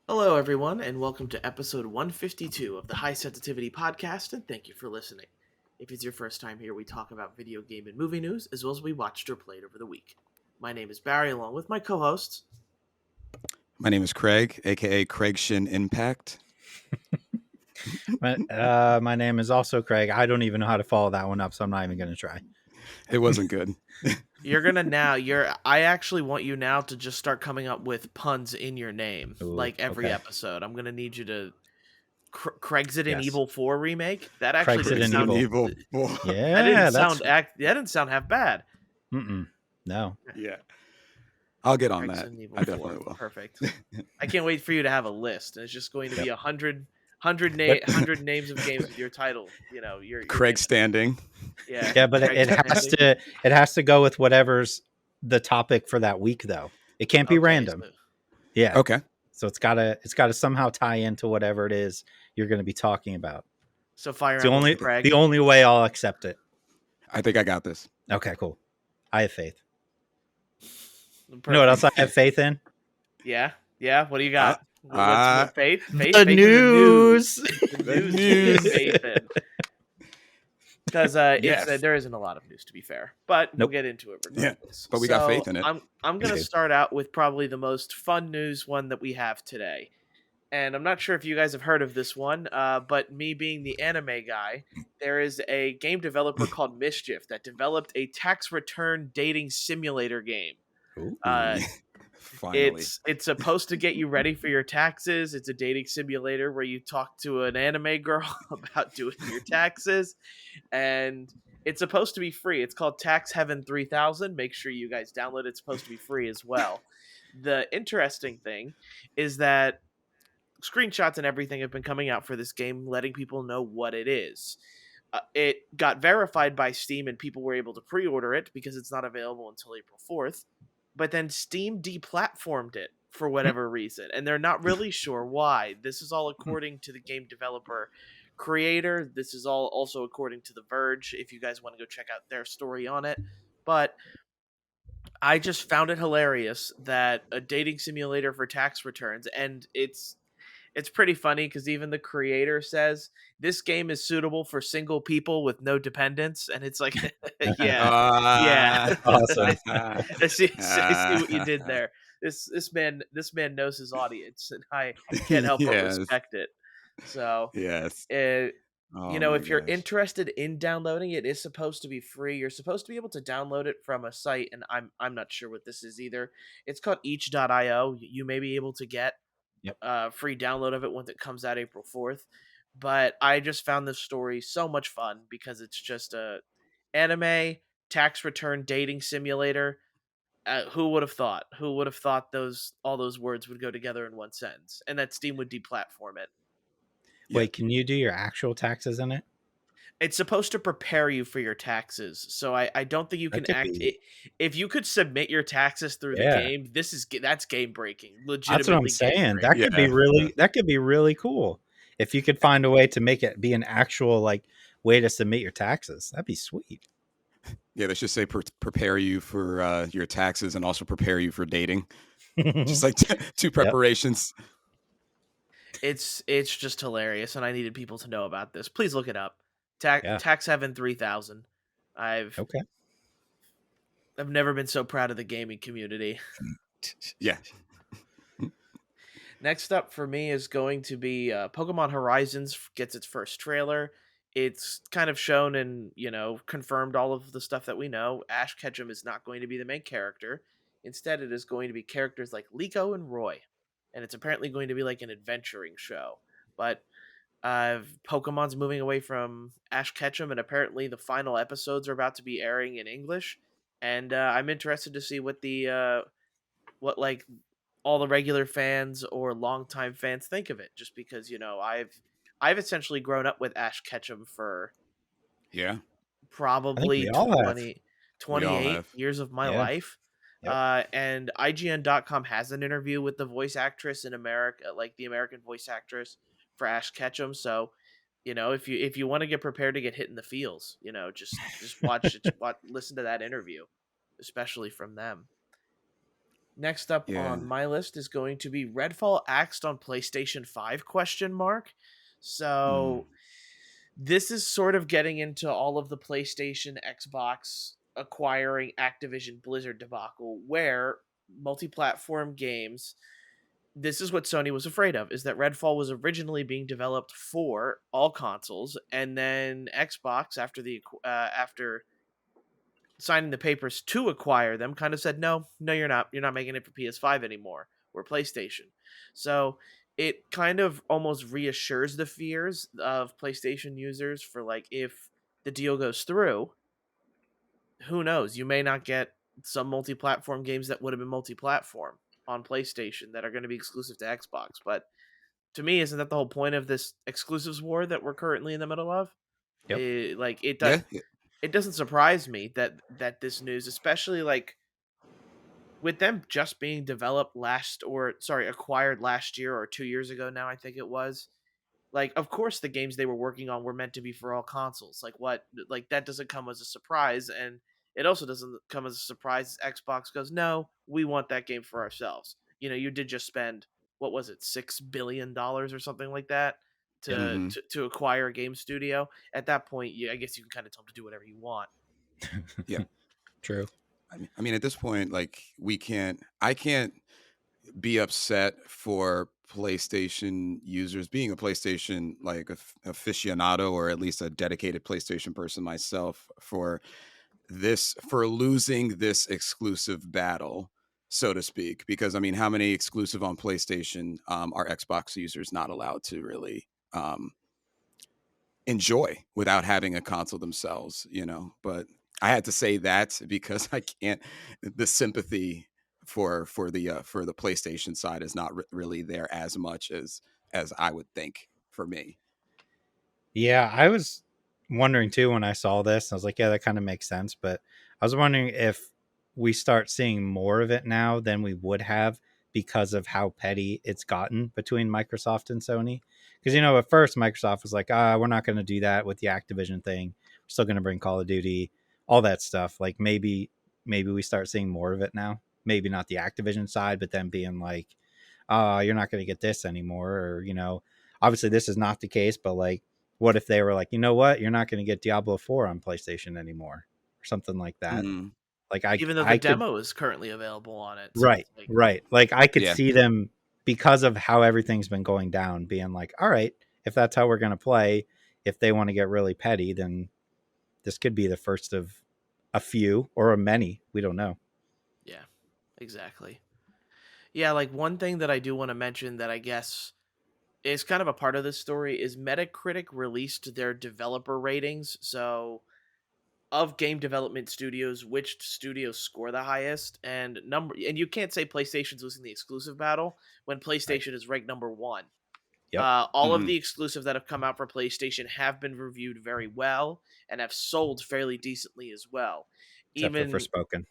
Hello, everyone, and welcome to episode 152 of the High Sensitivity Podcast, and thank you for listening. If it's your first time here, we talk about video game and movie news, as well as we watched or played over the week. My name is Barry, along with my co-hosts. My name is Craig, aka Craig Shin Impact. My name is also Craig. I don't even know how to follow that one up, so I'm not even going to try. It wasn't good. I actually want you now to just start coming up with puns in your name, Ooh, like every okay. episode. I'm gonna need you to Craig's It an Yes. Evil 4 remake. That actually Craig's It didn't an sound Evil. Yeah. that didn't sound half bad. No. Yeah. I'll get on Craig's that. It an Evil I 4. definitely will. Perfect. I can't wait for you to have a list, and it's just going to be 100 names of games with your title. You know, your Craig name. Standing. Yeah, but it has to go with whatever's the topic for that week, though. It can't be random. Yeah. Okay. So it's gotta somehow tie into whatever it is you're going to be talking about. So fire It's Emblem, Craig. the only way I'll accept it. I think I got this. Okay, cool. I have faith. Perfect. You know what else I have faith in? Yeah. What do you got? What's faith? The news. The news. Faith in. Because Yes. there isn't a lot of news, to be fair, but we'll get into it regardless. But we got faith in it. I'm going to start out with probably the most fun news one that we have today. And I'm not sure if you guys have heard of this one, but me being the anime guy, there is a game developer called Mischief that developed a tax return dating simulator game. Finally. It's supposed to get you ready for your taxes. It's a dating simulator where you talk to an anime girl about doing your taxes, and it's supposed to be free. It's called Tax Heaven 3000. Make sure you guys download it. It's supposed to be free as well. The interesting thing is that screenshots and everything have been coming out for this game, letting people know what it is. It got verified by Steam, and people were able to pre-order it because it's not available until April 4th. But then Steam deplatformed it for whatever reason, and they're not really sure why. This is all according to the game developer creator. This is all also according to The Verge, if you guys want to go check out their story on it. But I just found it hilarious that a dating simulator for tax returns, and it's pretty funny because even the creator says this game is suitable for single people with no dependents, and it's like, yeah. Awesome. I see what you did there. This man knows his audience, and I can't help but respect it. So yes. If you're interested in downloading it, it's supposed to be free. You're supposed to be able to download it from a site, and I'm not sure what this is either. It's called each.io. You may be able to get free download of it once it comes out April 4th. But I just found this story so much fun because it's just a anime tax return dating simulator. Who would have thought? Who would have thought all those words would go together in one sentence, and that Steam would deplatform it? Wait, can you do your actual taxes in it? It's supposed to prepare you for your taxes, so I don't think you can if you could submit your taxes through the game, that's game breaking. Legitimately, that's what I'm saying. That could be really cool if you could find a way to make it be an actual way to submit your taxes. That'd be sweet. Yeah, they should say prepare you for your taxes and also prepare you for dating. Just like two preparations. It's just hilarious, and I needed people to know about this. Please look it up. Tax Heaven 3000. I've never been so proud of the gaming community. Yeah. Next up for me is going to be Pokemon Horizons gets its first trailer. It's kind of shown and, confirmed all of the stuff that we know. Ash Ketchum is not going to be the main character. Instead, it is going to be characters like Liko and Roy. And it's apparently going to be like an adventuring show. But Pokemon's moving away from Ash Ketchum, and apparently the final episodes are about to be airing in English. And I'm interested to see what all the regular fans or longtime fans think of it. Just because I've essentially grown up with Ash Ketchum for probably 28 years of my life. Yep. And IGN.com has an interview with the voice actress in America, like the American voice actress for Ash Ketchum. So, if you want to get prepared to get hit in the feels, just watch it, listen to that interview, especially from them. Next up Yeah. on my list is going to be Redfall axed on PlayStation 5 question mark. Mm. So this is sort of getting into all of the PlayStation, Xbox acquiring Activision Blizzard debacle where multi-platform games, this is what Sony was afraid of, is that Redfall was originally being developed for all consoles, and then Xbox, after signing the papers to acquire them, kind of said, no, no, you're not making it for PS5 anymore. We're PlayStation. So it kind of almost reassures the fears of PlayStation users for, like, if the deal goes through, who knows? You may not get some multi-platform games that would have been multi-platform on PlayStation that are going to be exclusive to Xbox. But to me, isn't that the whole point of this exclusives war that we're currently in the middle of? Yep. It Yeah. it doesn't surprise me that this news, especially like with them just being developed acquired last year or 2 years ago now, I think it was. Like, of course, the games they were working on were meant to be for all consoles. Like, what? Like, that doesn't come as a surprise, and it also doesn't come as a surprise. Xbox goes, no, we want that game for ourselves. You did just spend, what was it, $6 billion or something like that Yep. Hmm. to acquire a game studio. At that point, I guess you can kind of tell them to do whatever you want. Yeah. True. I mean, at this point, like I can't be upset for PlayStation users being a PlayStation like aficionado or at least a dedicated PlayStation person myself for losing this exclusive battle, so to speak. Because I mean, how many exclusive on PlayStation are Xbox users not allowed to really enjoy without having a console themselves, but I had to say that because I can't the sympathy for the PlayStation side is not really there as much as I would think for me. Yeah, I was wondering too when I saw this. I was like, yeah, that kind of makes sense. But I was wondering if we start seeing more of it now than we would have because of how petty it's gotten between Microsoft and Sony. Because, at first Microsoft was like, we're not going to do that with the Activision thing. We're still going to bring Call of Duty, all that stuff. Like maybe we start seeing more of it now. Maybe not the Activision side, but then being like, you're not going to get this anymore. Or, obviously this is not the case, but like, what if they were like, you know what, you're not going to get Diablo 4 on PlayStation anymore, or something like that? Mm, Like I Even though the I could demo is currently available on it, so right, it's like, right. Like I could yeah, see them because of how everything's been going down, being like, all right, if that's how we're going to play, if they want to get really petty, then this could be the first of a few or a many. We don't know. yeah, exactly. Yeah, like one thing that I do want to mention that I guess is kind of a part of this story is Metacritic released their developer ratings. So of game development studios, which studios score the highest, and you can't say PlayStation's losing the exclusive battle when Right. PlayStation is ranked number one. Yep. All of hmm the exclusive that have come out for PlayStation have been reviewed very well and have sold fairly decently as well. Except for Even Forspoken.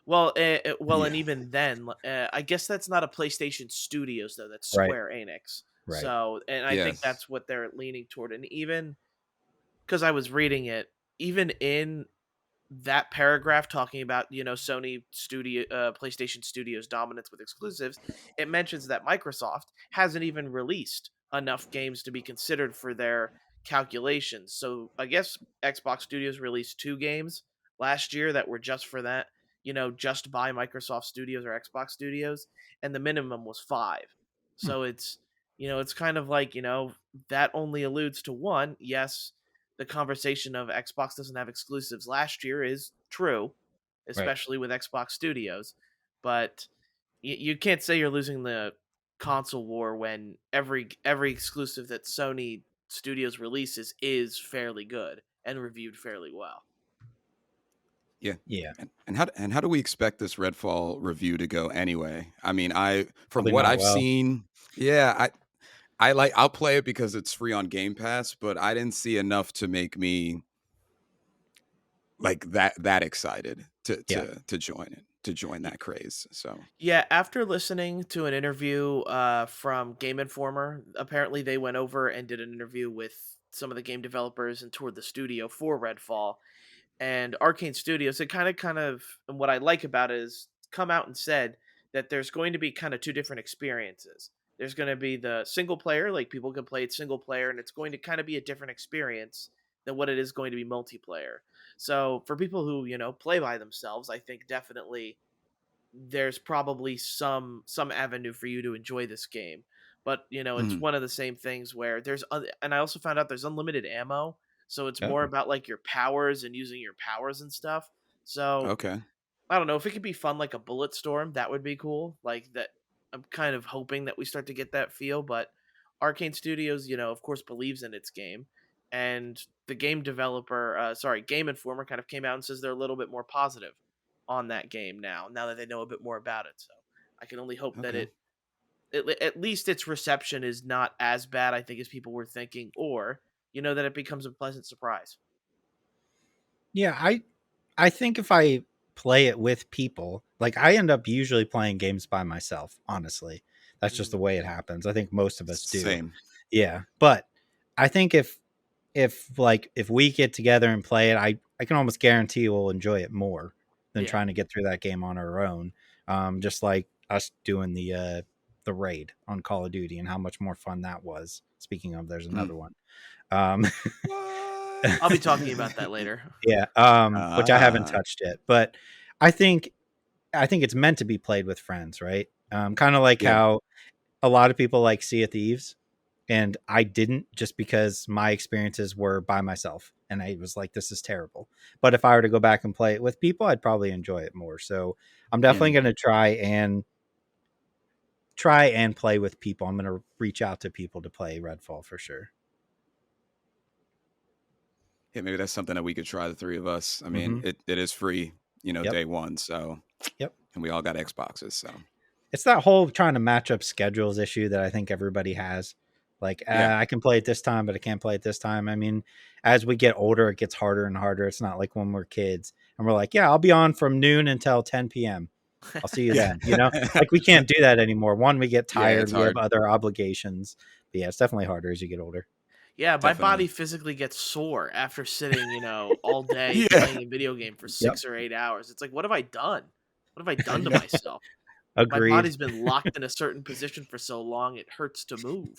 yeah, and even then, I guess that's not a PlayStation Studios though. That's Right. Square Enix. Right. So, and I think yes, that's what they're leaning toward. And even because I was reading it, even in that paragraph talking about PlayStation Studios dominance with exclusives, it mentions that Microsoft hasn't even released enough games to be considered for their calculations. So I guess Xbox Studios released 2 games last year that were just for that, just by Microsoft Studios or Xbox Studios, and the minimum was 5. Hmm. So it's kind of like, that only alludes to one. Yes, the conversation of Xbox doesn't have exclusives last year is true, Right. especially with Xbox Studios. But you can't say you're losing the console war when every exclusive that Sony Studios releases is fairly good and reviewed fairly well. yeah. Yeah. And how do we expect this Redfall review to go anyway? I mean, I from Probably what not I've well. seen, yeah, I'll play it because it's free on Game Pass, but I didn't see enough to make me like that excited to Yeah. join that craze. So, Yeah, after listening to an interview from Game Informer, apparently they went over and did an interview with some of the game developers and toured the studio for Redfall. And Arcane Studios, it kind of, and what I like about it is come out and said that there's going to be kind of two different experiences. There's going to be the single player, like people can play it single player, and it's going to kind of be a different experience than what it is going to be multiplayer. So for people who, play by themselves, I think definitely there's probably some avenue for you to enjoy this game. But it's Mhm. one of the same things where and I also found out there's unlimited ammo, so it's more Oh, about like your powers and using your powers and stuff. So Okay. I don't know if it could be fun like a bullet storm. That would be cool. Like that, I'm kind of hoping that we start to get that feel. But Arcane Studios, of course, believes in its game, and the game developer, Game Informer, kind of came out and says they're a little bit more positive on that game now that they know a bit more about it. So I can only hope that Okay. at least its reception is not as bad, I think, as people were thinking, or that it becomes a pleasant surprise. yeah. I think if I play it with people, like I end up usually playing games by myself. Honestly, that's just the Mm. way it happens. I think most of us do. Same. Yeah, but I think if we get together and play it, I can almost guarantee we'll enjoy it more than Yeah. trying to get through that game on our own. Just like us doing the raid on Call of Duty and how much more fun that was. Speaking of, there's Mm. another one. Um, What? I'll be talking about that later. yeah, which I haven't Ah. touched yet, but I think I think it's meant to be played with friends, right? Kind of like Yeah. how a lot of people like Sea of Thieves, and I didn't just because my experiences were by myself, and I was like, "This is terrible." But if I were to go back and play it with people, I'd probably enjoy it more. So I'm definitely And going to try and play with people. I'm going to reach out to people to play Redfall for sure. yeah, maybe that's something that we could try, the three of us. I mean, Mm-hmm. it is free, Yep. day one. So, Yep. and we all got Xboxes. So, It's that whole trying to match up schedules issue that I think everybody has. Like, yeah. I can play it this time, but I can't play it this time. I mean, as we get older, it gets harder and harder. It's not like when we're kids and we're like, yeah, I'll be on from noon until 10 p.m. I'll see you Yeah. then. Like we can't do that anymore. One, we get Yeah, tired. it's We have hard. other obligations. But yeah, it's definitely harder as you get older. Yeah, my body Definitely. physically gets sore after sitting, all day Yeah. playing a video game for Yep. 6 or 8 hours. It's like, what have I done? What have I done to myself? My Agreed. body's been locked in a certain position for so long it hurts to move.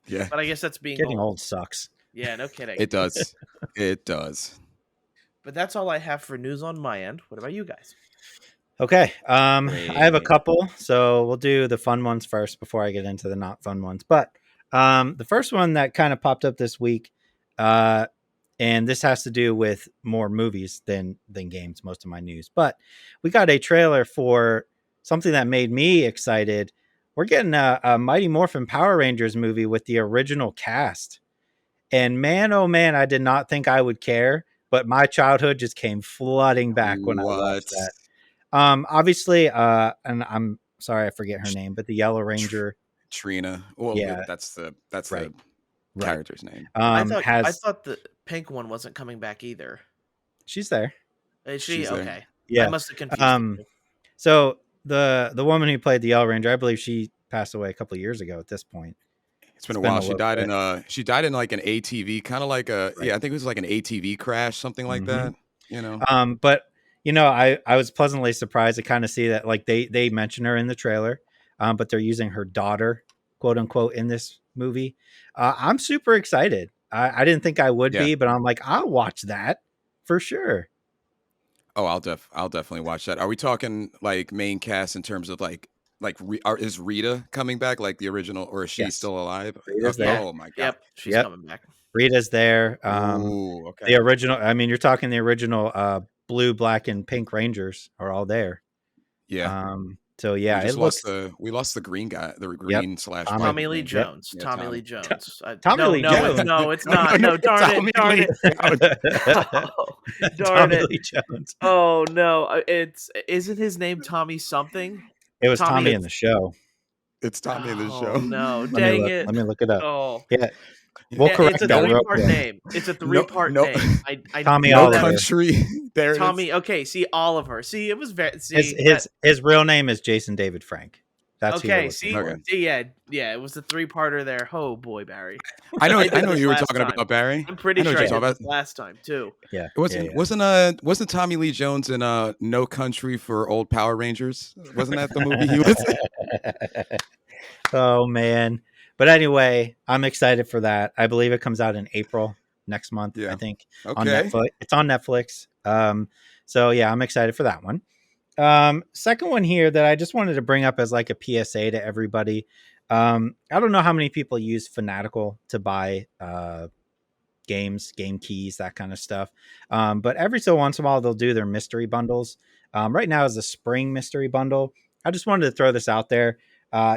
Yeah. But I guess that's being Getting old. old sucks. Yeah, no kidding. It does. It does. But that's all I have for news on my end. What about you guys? Okay. I have a Great. couple, so we'll do the fun ones first before I get into the not fun ones. But the first one that kind of popped up this week, and this has to do with more movies than games. Most of my news, but we got a trailer for something that made me excited. We're getting a Mighty Morphin Power Rangers movie with the original cast, and man, oh man, I did not think I would care, but my childhood just came flooding back when I watched What? that. Obviously, and I'm sorry I forget her name, but the Yellow Tr- Ranger, Trina. Well, yeah, that's right, the right. character's name. I Has thought the pink one wasn't coming back either. she's there? Is she? She's there. Okay. I Yeah. must have confused the Um, two. so the woman who played the Yellow Ranger, I believe she passed away a couple of years ago. At this point, It's been it's a been while. a little bit, She died in like an ATV, kind of like right? I think it was like an ATV crash, something like Mm-hmm. that. You know. But I was pleasantly surprised to kind of see that like they mention her in the trailer, but they're using her daughter, quote unquote, in this movie. I'm super excited. I didn't think I would Yeah. be, but I'm like, I'll watch that for sure. Oh, I'll definitely watch that. Are we talking like main cast in terms of is Rita coming back like the original, or is she Yes, still alive? Rita's Yeah. there. Oh my god. Yep. She's Yep, coming back. Rita's there. Ooh, The okay. original. I mean, you're talking the original blue, black, and pink Rangers are all there. Yeah. So yeah, it looks. We lost the green guy, the Yep, green slash Tommy. white Tommy Lee ranger. Yep, Jones. Yeah, Tommy Tommy. Lee Jones. Tommy No, Lee no, it's Jones. no, it's No, no, not. no, No, darn it, Tommy darn Lee it. Jones. Oh, darn Tommy it. Lee Jones. Oh no, it's isn't his name Tommy something? It was Tommy. Tommy in the show. It's Tommy in the Oh show. no, dang it. Let me look it up. Oh Yeah, Yeah. we'll yeah, it's correct a that No, real three-part quick. name. It's a no, three-part no, name. I Tommy know no that Oliver. country. There it is. Tommy. Okay, see Oliver. See, it was very His see that. his his real name is Jason David Frank. That's who you're Okay, looking see, Okay. for. yeah, yeah, it was the three-parter there. Oh boy, Barry, I I did know this you were last talking time. about, Barry. I'm I pretty know what sure you're I talking did about. this last time too. Yeah, It yeah, yeah. wasn't Tommy Lee Jones in No Country for Old Power Rangers? Wasn't that the movie he was in? Oh man. But anyway, I'm excited for that. I believe it comes out in April next month, I Yeah. think, on Okay. Netflix. It's on Netflix. So yeah, I'm excited for that one. Second one here that I just wanted to bring up as like a PSA to everybody. I don't know how many people use Fanatical to buy games, game keys, that kind of stuff. But every so once in a while, they'll do their mystery bundles. Right now is the spring mystery bundle. I just wanted to throw this out there.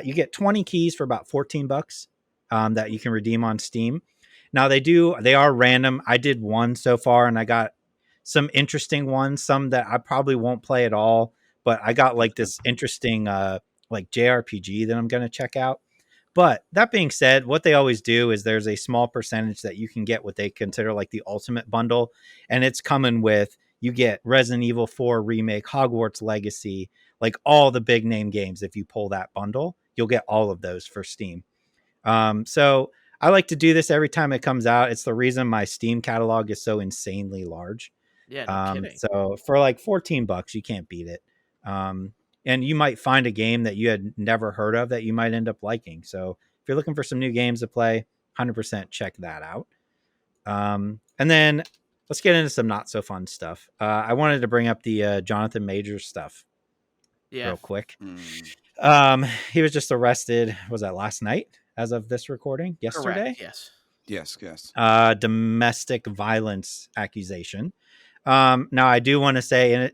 You get 20 keys for about 14 bucks that you can redeem on Steam. Now they are random. I did one so far and I got some interesting ones, some that I probably won't play at all, but I got like Okay. this interesting like JRPG that I'm going to check out. But that being said, what they always do is there's a small percentage that you can get what they consider like the ultimate bundle. And it's coming with you get Resident Evil 4 Remake, Hogwarts Legacy, like all the big name games. If you pull that bundle, you'll get all of those for Steam. So I like to do this every time it comes out. It's the reason my Steam catalog is so insanely large. Yeah, no kidding. So for like 14 bucks, you can't beat it. Um, and you might find a game that you had never heard of that you might end up liking. So if you're looking for some new games to play, 100% check that out. And then let's get into some not so fun stuff. I wanted to bring up the Jonathan Majors stuff Yeah, real quick. Mm. He was just arrested. Was that last night as of this recording? correct. Yesterday? Yes. Yes. Yes. Domestic violence accusation. Now, I do want to say,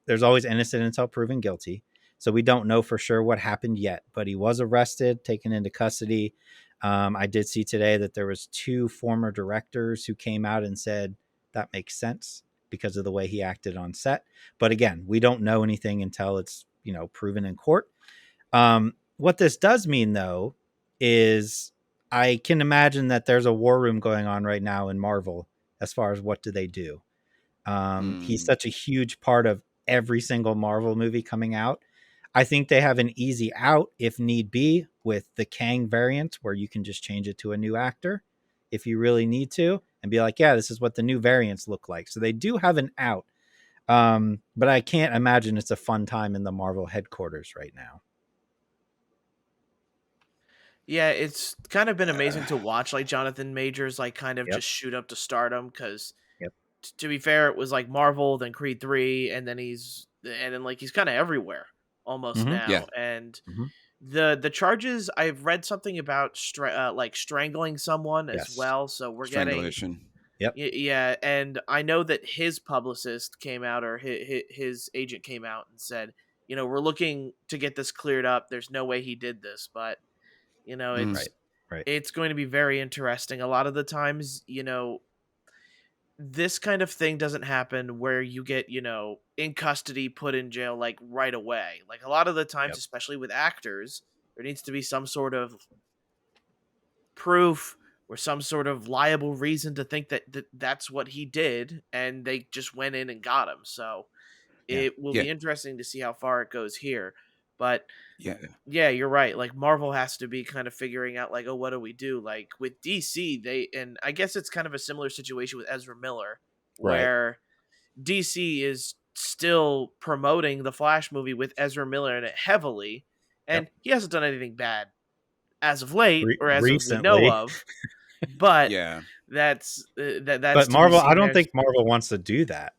there's always innocent until proven guilty. So we don't know for sure what happened yet, but he was arrested, taken into custody. I did see today that there was 2 former directors who came out and said that makes sense because of the way he acted on set. But again, we don't know anything until it's, proven in court. What this does mean, though, is I can imagine that there's a war room going on right now in Marvel as far as what do they do. He's Mm. such a huge part of every single Marvel movie coming out. I think they have an easy out if need be with the Kang variant where you can just change it to a new actor if you really need to and be like, yeah, this is what the new variants look like. So they do have an out. But I can't imagine it's a fun time in the Marvel headquarters right now. Yeah, it's kind of been amazing to watch like Jonathan Majors like kind of Yep. just shoot up to stardom because Yep. to be fair, it was like Marvel, then Creed 3, and then like he's kind of everywhere almost Mm-hmm. Yeah. now. And Mm-hmm. the charges, I've read something about like strangling someone as Yes. well. So we're getting Strangulation. Yep. yeah, and I know that his publicist came out or his agent came out and said, we're looking to get this cleared up. There's no way he did this, but Mm. Right. Right. it's going to be very interesting. A lot of the times, this kind of thing doesn't happen where you get, in custody, put in jail like right away. Like a lot of the times, Yep. especially with actors, there needs to be some sort of proof or some sort of liable reason to think that that's what he did and they just went in and got him. So Yeah. it will Yeah. be interesting to see how far it goes here. But Yeah. yeah, you're right. Like Marvel has to be kind of figuring out like, oh, what do we do? Like with DC, and I guess it's kind of a similar situation with Ezra Miller, Right. where DC is still promoting the Flash movie with Ezra Miller in it heavily, Yep. and he hasn't done anything bad as of late or as of we know Recently. of. But Yeah. that's But to be Marvel, I seen. don't There's think Marvel wants to do that.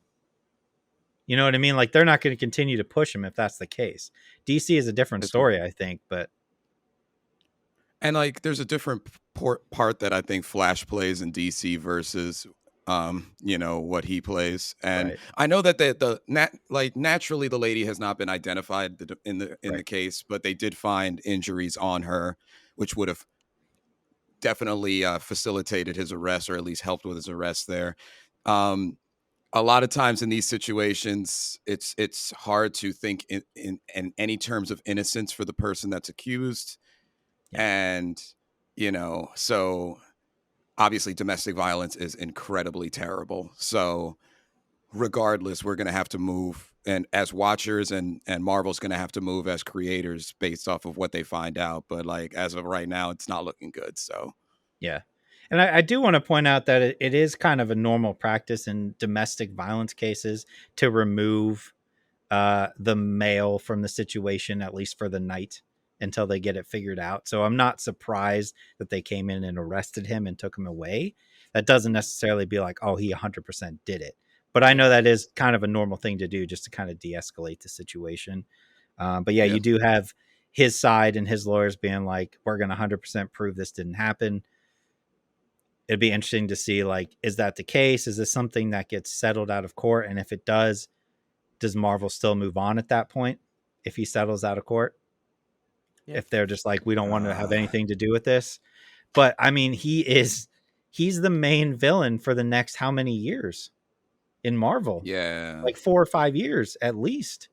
You know what I mean? Like they're not going to continue to push him if that's the case. DC is a different That's right. story, I think, but And like, there's a different part that I think Flash plays in DC versus, what he plays. And right, I know that like naturally the lady has not been identified in the right. case, but they did find injuries on her, which would have definitely facilitated his arrest or at least helped with his arrest there. Um, a lot of times in these situations, it's hard to think in any terms of innocence for the person that's accused. Yeah. And, so obviously domestic violence is incredibly terrible. So regardless, we're going to have to move and as watchers, and Marvel's going to have to move as creators based off of what they find out. But like as of right now, it's not looking good. So Yeah. And I do want to point out that it is kind of a normal practice in domestic violence cases to remove the male from the situation, at least for the night, until they get it figured out. So I'm not surprised that they came in and arrested him and took him away. That doesn't necessarily be like, oh, he 100% did it. But I know Yeah. that is kind of a normal thing to do just to kind of de escalate the situation. But yeah, yeah, you do have his side and his lawyers being like, we're going to 100% prove this didn't happen. It'd be interesting to see, like, is that the case? Is this something that gets settled out of court? And if it does Marvel still move on at that point if he settles out of court? Yeah. If they're just like, we don't want to have uh, anything to do with this. But I mean, he's the main villain for the next how many years in Marvel? yeah. Like 4 or 5 years at least.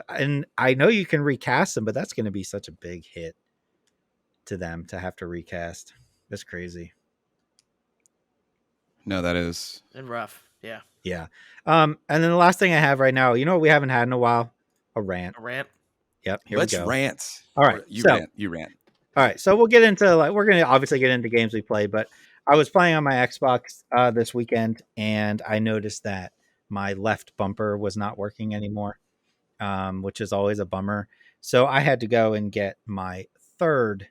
And I know you can recast him, but that's going to be such a big hit to them to have to recast. That's crazy. No, that is. And rough. Yeah. Yeah. And then the last thing I have right now, you know what we haven't had in a while? A rant. A rant. Yep, here we Let's go. rant. All right. Or you So, rant. You rant. all right. So we'll get into, like, we're going to obviously get into games we play, but I was playing on my Xbox this weekend and I noticed that my left bumper was not working anymore, which is always a bummer. So I had to go and get my third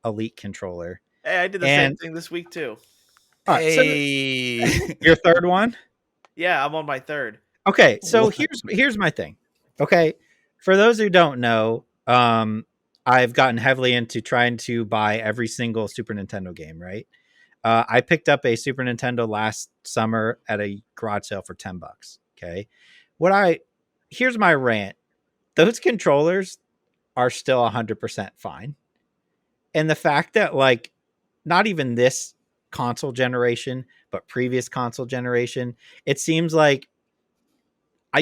Elite controller. Hey, I did the same And thing this week too. all right, so Hey. your third one? Yeah, I'm on my third. Okay, so What? here's my thing. Okay, for those who don't know, I've gotten heavily into trying to buy every single Super Nintendo game. Right, I picked up a Super Nintendo last summer at a garage sale for $10. Okay, what I here's my rant: those controllers are still 100% fine, and the fact that, like, not even this console generation, but previous console generation, it seems like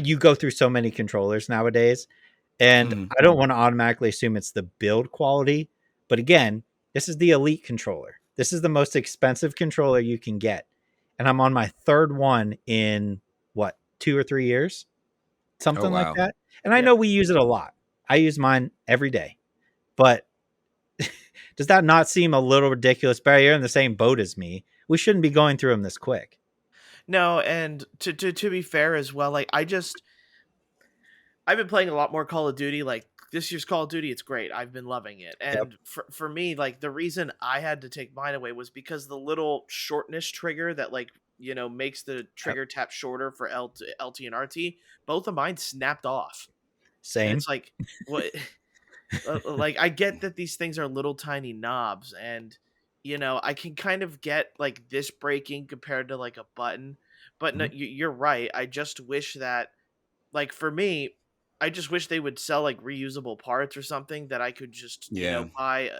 you go through so many controllers nowadays, and Mhm. I don't want to automatically assume it's the build quality, but again, this is the Elite controller. This is the most expensive controller you can get, and I'm on my third one in what, 2 or 3 years, Oh something like wow. that. And I Yep. know we use it a lot. I use mine every day, but does that not seem a little ridiculous? Barry, you're in the same boat as me. We shouldn't be going through them this quick. No, and to be fair as well, like I've been playing a lot more Call of Duty. Like this year's Call of Duty, it's great. I've been loving it. Yep. And for me, like the reason I had to take mine away was because the little shortness trigger that, like, makes the Yep. trigger tap shorter for LT and RT, both of mine snapped off. And Same. it's like, what? Like, I get that these things are little tiny knobs, and I can kind of get like this breaking compared to like a button, but no, Mhm. you're right. I just wish that, like, for me, I just wish they would sell like reusable parts or something that I could just Yeah. buy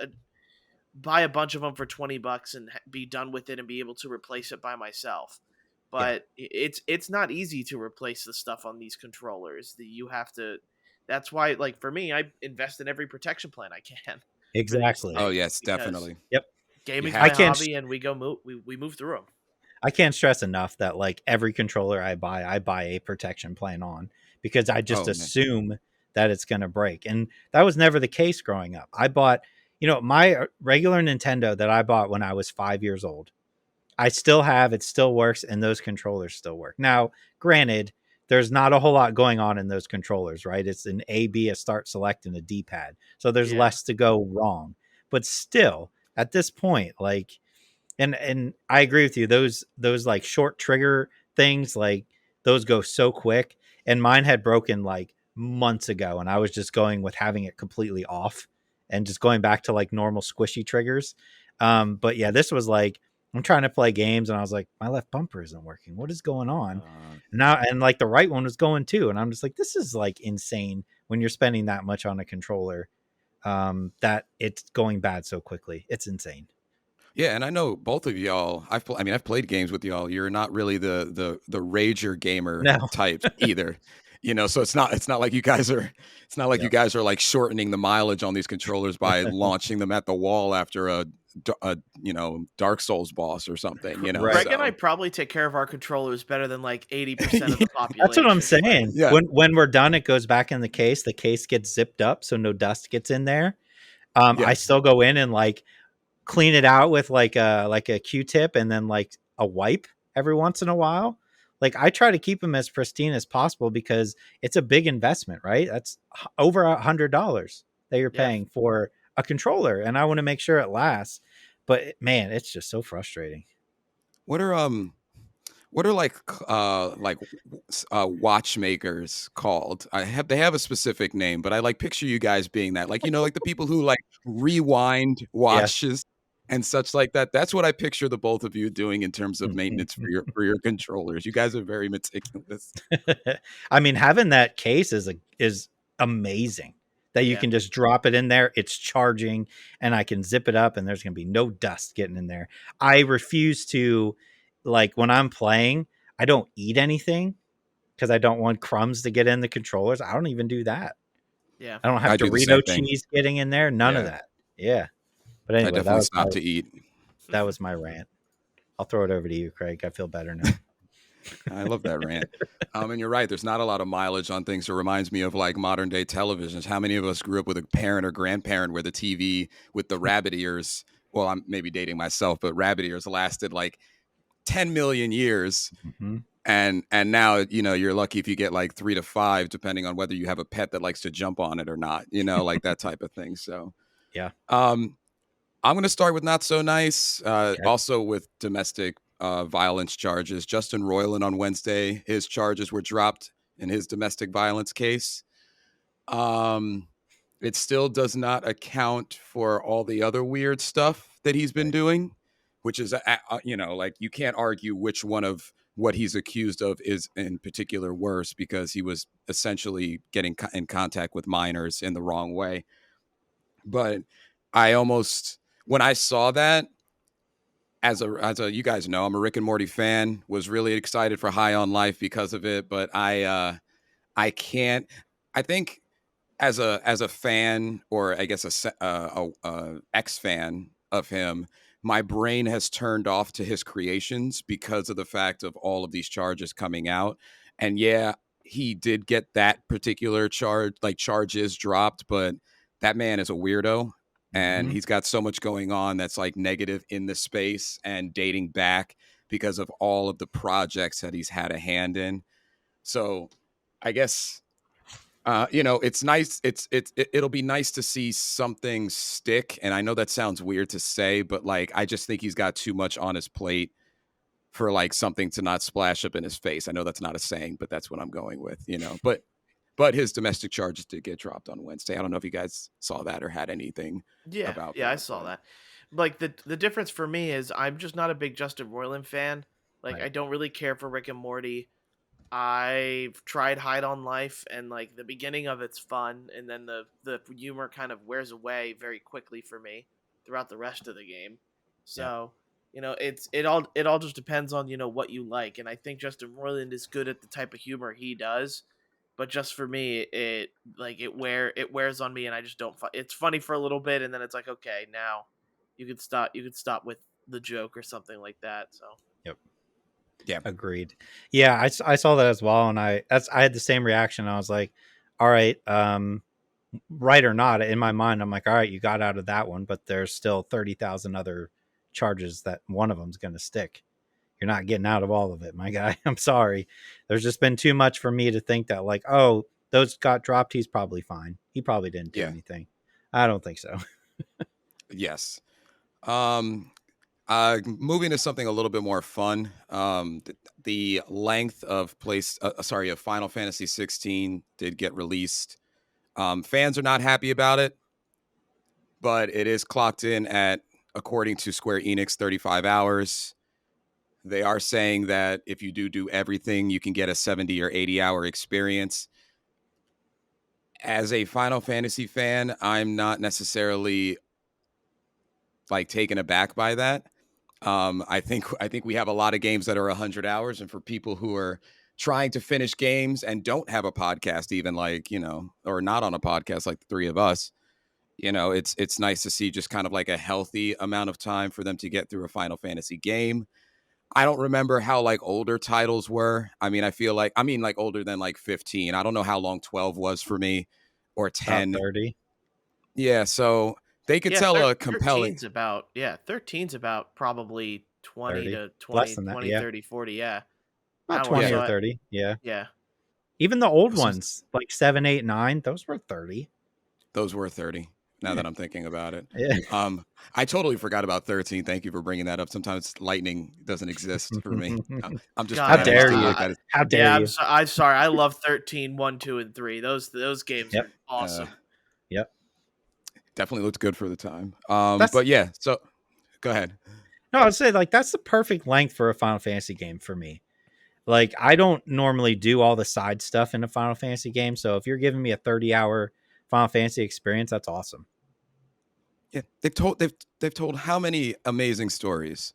a bunch of them for $20 and be done with it and be able to replace it by myself. Yeah. But it's not easy to replace the stuff on these controllers. That you have to. That's why, like, for me, I invest in every protection plan I can for these Exactly. Oh things, yes, because definitely. Yep. You gaming's I my have to. can't hobby and we move through them. I can't stress enough that, like, every controller I buy a protection plan on, because I just Oh man. assume that it's going to break. And that was never the case growing up. I bought, my regular Nintendo that I bought when I was 5 years old. I still have, it still works, and those controllers still work. Now, granted, there's not a whole lot going on in those controllers, right? It's an A, B, a start, select, and a D pad. So there's Yeah, less to go wrong. But still, at this point, like, and I agree with you. Those like short trigger things, like, those go so quick. And mine had broken like months ago, and I was just going with having it completely off and just going back to like normal squishy triggers. But yeah, this was like, I'm trying to play games, and I was like, my left bumper isn't working. What is going on now? And like the right one was going too, and I'm just like, this is like insane when you're spending that much on a controller. That it's going bad so quickly. It's insane. Yeah, and I know both of y'all. I mean, I've played games with y'all. You're not really the rager gamer No. types either. So it's not like you guys are Yep. like shortening the mileage on these controllers by launching them at the wall after a Dark Souls boss or something. Right. Greg and I So probably take care of our controllers better than like 80% of the That's what I'm population. But saying. yeah, When we're done, it goes back in the case. The case gets zipped up so no dust gets in there. I yeah. still go in and like clean it out with like a Q-tip and then like a wipe every once in a while. Like I try to keep them as pristine as possible because it's a big investment, right? That's over $100 that you're yeah, paying for a controller, and I want to make sure it lasts. But man, it's just so frustrating. What are watchmakers called? They have a specific name, but I like picture you guys being that, like like the people who like rewind Yes. watches and such like that. That's what I picture the both of you doing in terms of maintenance for your controllers. You guys are very meticulous. I mean, having that case is amazing. That you yeah, can just drop it in there, it's charging, and I can zip it up, and there's going to be no dust getting in there. I refuse to, like, when I'm playing, I don't eat anything because I don't want crumbs to get in the controllers. I don't even do that. yeah. I don't have I do the same Dorito thing. cheese getting in there. None of Yeah, that. Yeah. But I anyway, definitely stopped to eat. that was my rant. I'll throw it over to you, Craig. I feel better now. I love that rant. And you're right. There's not a lot of mileage on things. It reminds me of like modern day televisions. How many of us grew up with a parent or grandparent where the TV with the rabbit ears? Well, I'm maybe dating myself, but rabbit ears lasted like 10 million years. Mhm. And now, you're lucky if you get like 3 to 5, depending on whether you have a pet that likes to jump on it or not, like that type of thing. So, Yeah. um, I'm going to start with not so nice. Okay. Also with domestic violence charges. Justin Roiland on Wednesday, his charges were dropped in his domestic violence case. Um, it still does not account for all the other weird stuff that he's been Right. doing, which is, like you can't argue which one of what he's accused of is in particular worse because he was essentially getting in contact with minors in the wrong way. But I almost, when I saw that, as a you guys know, I'm a Rick and Morty fan, was really excited for High on Life because of it, but I can't, I think as a fan, or I guess a ex fan of him, my brain has turned off to his creations because of the fact of all of these charges coming out. And yeah, he did get that particular charges dropped, but that man is a weirdo. And Mhm. he's got so much going on that's like negative in the space and dating back because of all of the projects that he's had a hand in. So I guess it's nice. It'll be nice to see something stick. And I know that sounds weird to say, but like, I just think he's got too much on his plate for like something to not splash up in his face. I know that's not a saying, but that's what I'm going with. But his domestic charges did get dropped on Wednesday. I don't know if you guys saw that or had anything Yeah, about yeah, I that, saw but that. Like the difference for me is I'm just not a big Justin Roiland fan. Like I Right. don't really care for Rick and Morty. I've tried Hide on Life, and like the beginning of it's fun, and then the humor kind of wears away very quickly for me throughout the rest of the game. Yep. So it all just depends on what you like, and I think Justin Roiland is good at the type of humor he does, but just for me it wears on me, and I just don't. It's funny for a little bit, and then it's like, okay, now you could stop with the joke or something like that. So Yep. yeah, Agreed. Yeah, I saw that as well, and I had the same reaction. I was like, all right, right or not, in my mind, I'm like, all right, you got out of that one, but there's still 30,000 other charges that one of them's going to stick. You're not getting out of all of it, my guy. I'm sorry. There's just been too much for me to think that, like, oh, those got dropped. He's probably fine. He probably didn't do yeah, anything. I don't think so. yes. Um, Moving to something a little bit more fun. The length of Final Fantasy 16 did get released. Fans are not happy about it, but it is clocked in at, according to Square Enix, 35 hours. They are saying that if you do everything, you can get a 70 or 80-hour experience. As a Final Fantasy fan, I'm not necessarily like taken aback by that. I think we have a lot of games that are 100 hours, and for people who are trying to finish games and don't have a podcast, even like, or not on a podcast like the three of us, it's nice to see just kind of like a healthy amount of time for them to get through a Final Fantasy game. I don't remember how like older titles were. I mean, like older than like 15. I don't know how long 12 was for me, or About 10. 30. Yeah, so they could Yeah, tell a compelling. 13's about probably 20 30. to Less 20, than that, 20, yeah. 30, 40, yeah. About Hours. 20 Yeah. or 30, yeah. Yeah. Even the old This is- ones, like 7, 8, 9, those were 30. Those were 30. Now Yeah. that I'm thinking about it. Yeah. I totally forgot about 13. Thank you for bringing that up. Sometimes lightning doesn't exist for me. I'm just God, How playing dare this game you? like that. How dare Yeah, you? I'm sorry. I love 13, 1, 2, and 3. Those games Yep. are awesome. Yep. Definitely looked good for the time. That's But yeah, so go ahead. no, I'd say like that's the perfect length for a Final Fantasy game for me. Like I don't normally do all the side stuff in a Final Fantasy game, so if you're giving me a 30-hour Final Fantasy experience, that's awesome. Yeah, they've told how many amazing stories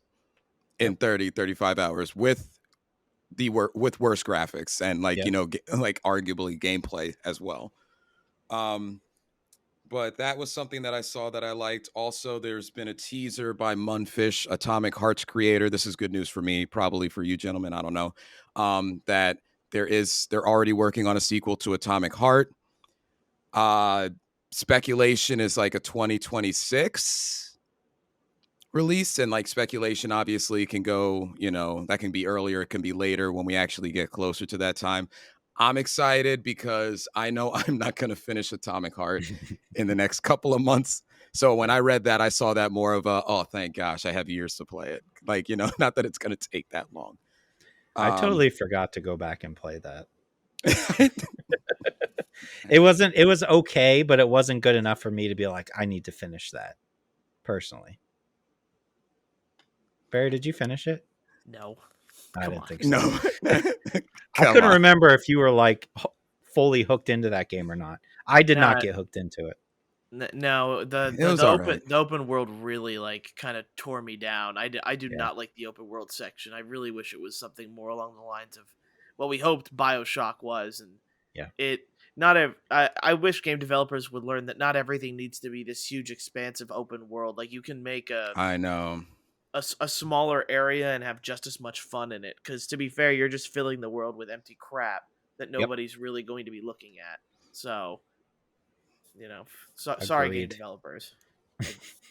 in 30, 35 hours with with worse graphics and like, Yep. like arguably gameplay as well. But that was something that I saw that I liked. Also, there's been a teaser by Munfish, Atomic Hearts creator. This is good news for me, probably for you gentlemen. I don't know. That they're already working on a sequel to Atomic Heart. Speculation is like a 2026 release, and like speculation obviously can go, that can be earlier, it can be later when we actually get closer to that time. I'm excited because I know I'm not going to finish Atomic Heart in the next couple of months. So when I read that, I saw that more of oh, thank gosh, I have years to play it. Like, not that it's going to take that long. I totally forgot to go back and play that. It was okay, but it wasn't good enough for me to be like, I need to finish that personally. Barry, did you finish it? No. I Come didn't on. think so. No. I couldn't remember if you were like fully hooked into that game or not. I did Nah. not get hooked into it. No, It was the all open right. the open world really like kind of tore me down. I do Yeah. not like the open world section. I really wish it was something more along the lines of what we hoped BioShock was, and Yeah. I wish game developers would learn that not everything needs to be this huge expansive open world. Like you can make I know. a smaller area and have just as much fun in it, cuz to be fair, you're just filling the world with empty crap that nobody's really going to be looking at. So, sorry game Agreed. developers.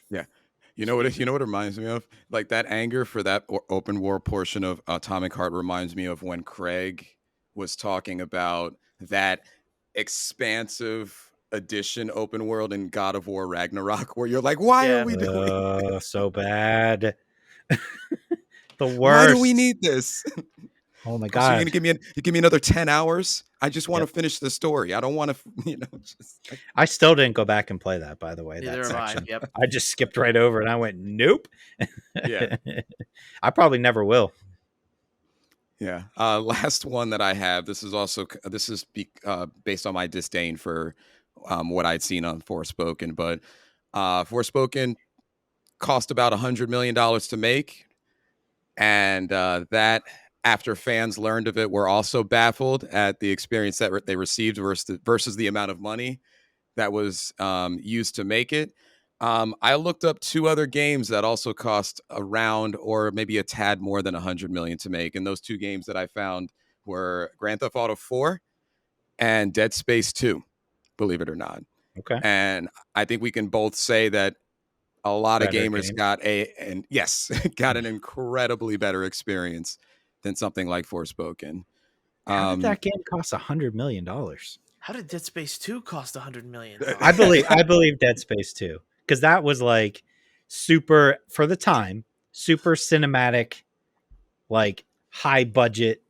Yeah. You know what it reminds me of? Like that anger for that open war portion of Atomic Heart reminds me of when Craig was talking about that expansive edition open world in God of War Ragnarok, where you're like, why are we doing this? So bad. The worst. Why do we need this? Oh my So god. you're gonna give me another 10 hours? I just want to finish the story. I don't want to, just I still didn't go back and play that, by the way. Neither that have I. section. Yep. I just skipped right over it and I went, nope. Yeah. I probably never will. Yeah. Last one that I have. This is based on my disdain for what I'd seen on Forspoken, but Forspoken cost about $100 million to make, and that after fans learned of it, were also baffled at the experience that they received versus the amount of money that was used to make it. I looked up two other games that also cost around or maybe a tad more than $100 million to make, and those two games that I found were Grand Theft Auto 4 and Dead Space 2, believe it or not. Okay. And I think we can both say that a lot of gamers got an incredibly better experience than something like Forspoken. How did that game cost $100 million? How did Dead Space 2 cost $100 million? I believe Dead Space 2, because that was like super, for the time, super cinematic, like high budget.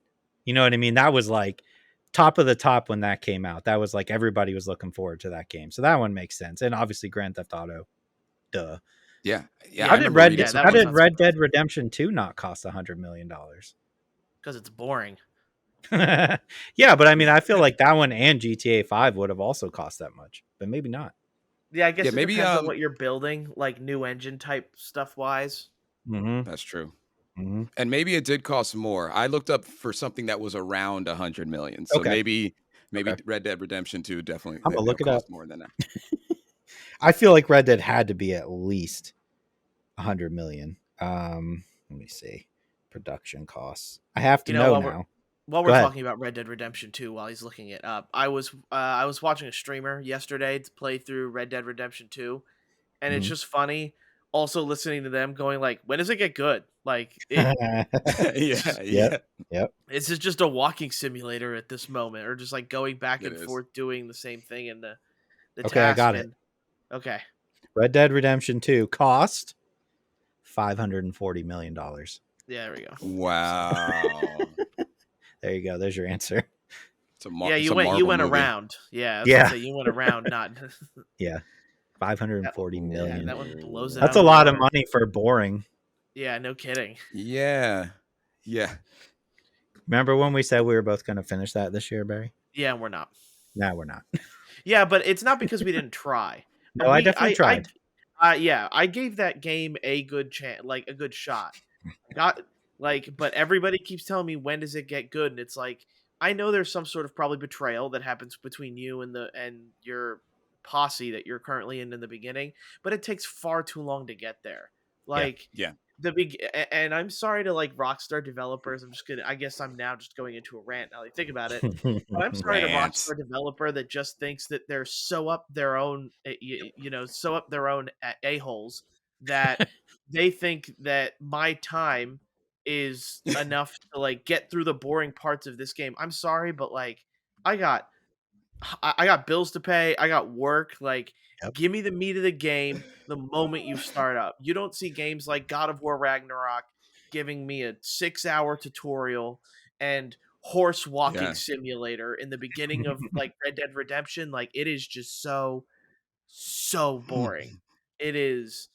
You know what I mean? That was like top of the top when that came out. That was like everybody was looking forward to that game. So that one makes sense. And obviously Grand Theft Auto. Duh. Yeah. How did Red Dead Redemption 2 not cost $100 million? Because it's boring. Yeah, but I mean, I feel like that one and GTA 5 would have also cost that much, but maybe not. Yeah, I guess it maybe depends on what you're building, like new engine type stuff wise. Mm-hmm. That's true. Mhm. And maybe it did cost more. I looked up for something that was around 100 million. So Okay. maybe Okay. Red Dead Redemption 2 I'm definitely gonna look it up. cost more than that. I feel like Red Dead had to be at least 100 million. Let me see. Production costs. I have to You know, know now. while Go we're ahead. talking about Red Dead Redemption 2 while he's looking it up, I was watching a streamer yesterday to play through Red Dead Redemption 2, and it's Mhm. just funny also listening to them going like, when does it get good? Like it Yeah, Yep. yeah, Yep. it's just a walking simulator at this moment, or just like going back it and is. forth doing the same thing in the Okay, I task. got it. And okay, Red Dead Redemption 2 cost $540 million. yeah, there we go. Wow. There you go. There's your answer. Yeah, It's a you Marvel went movie. around. Yeah, I was gonna Yeah. say you went around, not Yeah. 540 yeah, million. that one blows it That's out a of the lot of water. money for boring. Yeah, no kidding. Yeah. Yeah. Remember when we said we were both going to finish that this year, Barry? Yeah, we're not. No, we're not. Yeah, but it's not because we didn't try. No, I definitely tried. Yeah, I gave that game a good chance, like a good shot. Got like, but everybody keeps telling me when does it get good, and it's like I know there's some sort of probably betrayal that happens between you and your posse that you're currently in the beginning, but it takes far too long to get there. Yeah. Like Yeah. and I'm sorry to like Rockstar developers. I guess I'm now just going into a rant now that I think about it. But I'm sorry to Rant. Rockstar developer that just thinks that they're so up their own, so up their own a-holes that they think that my time is enough to like get through the boring parts of this game. I'm sorry, but like I got I got bills to pay. I got work. Like, Yep. give me the meat of the game the moment you start up. You don't see games like God of War Ragnarok giving me a 6-hour tutorial and horse walking Yeah. simulator in the beginning of like Red Dead Redemption. Like, it is just so boring. It is.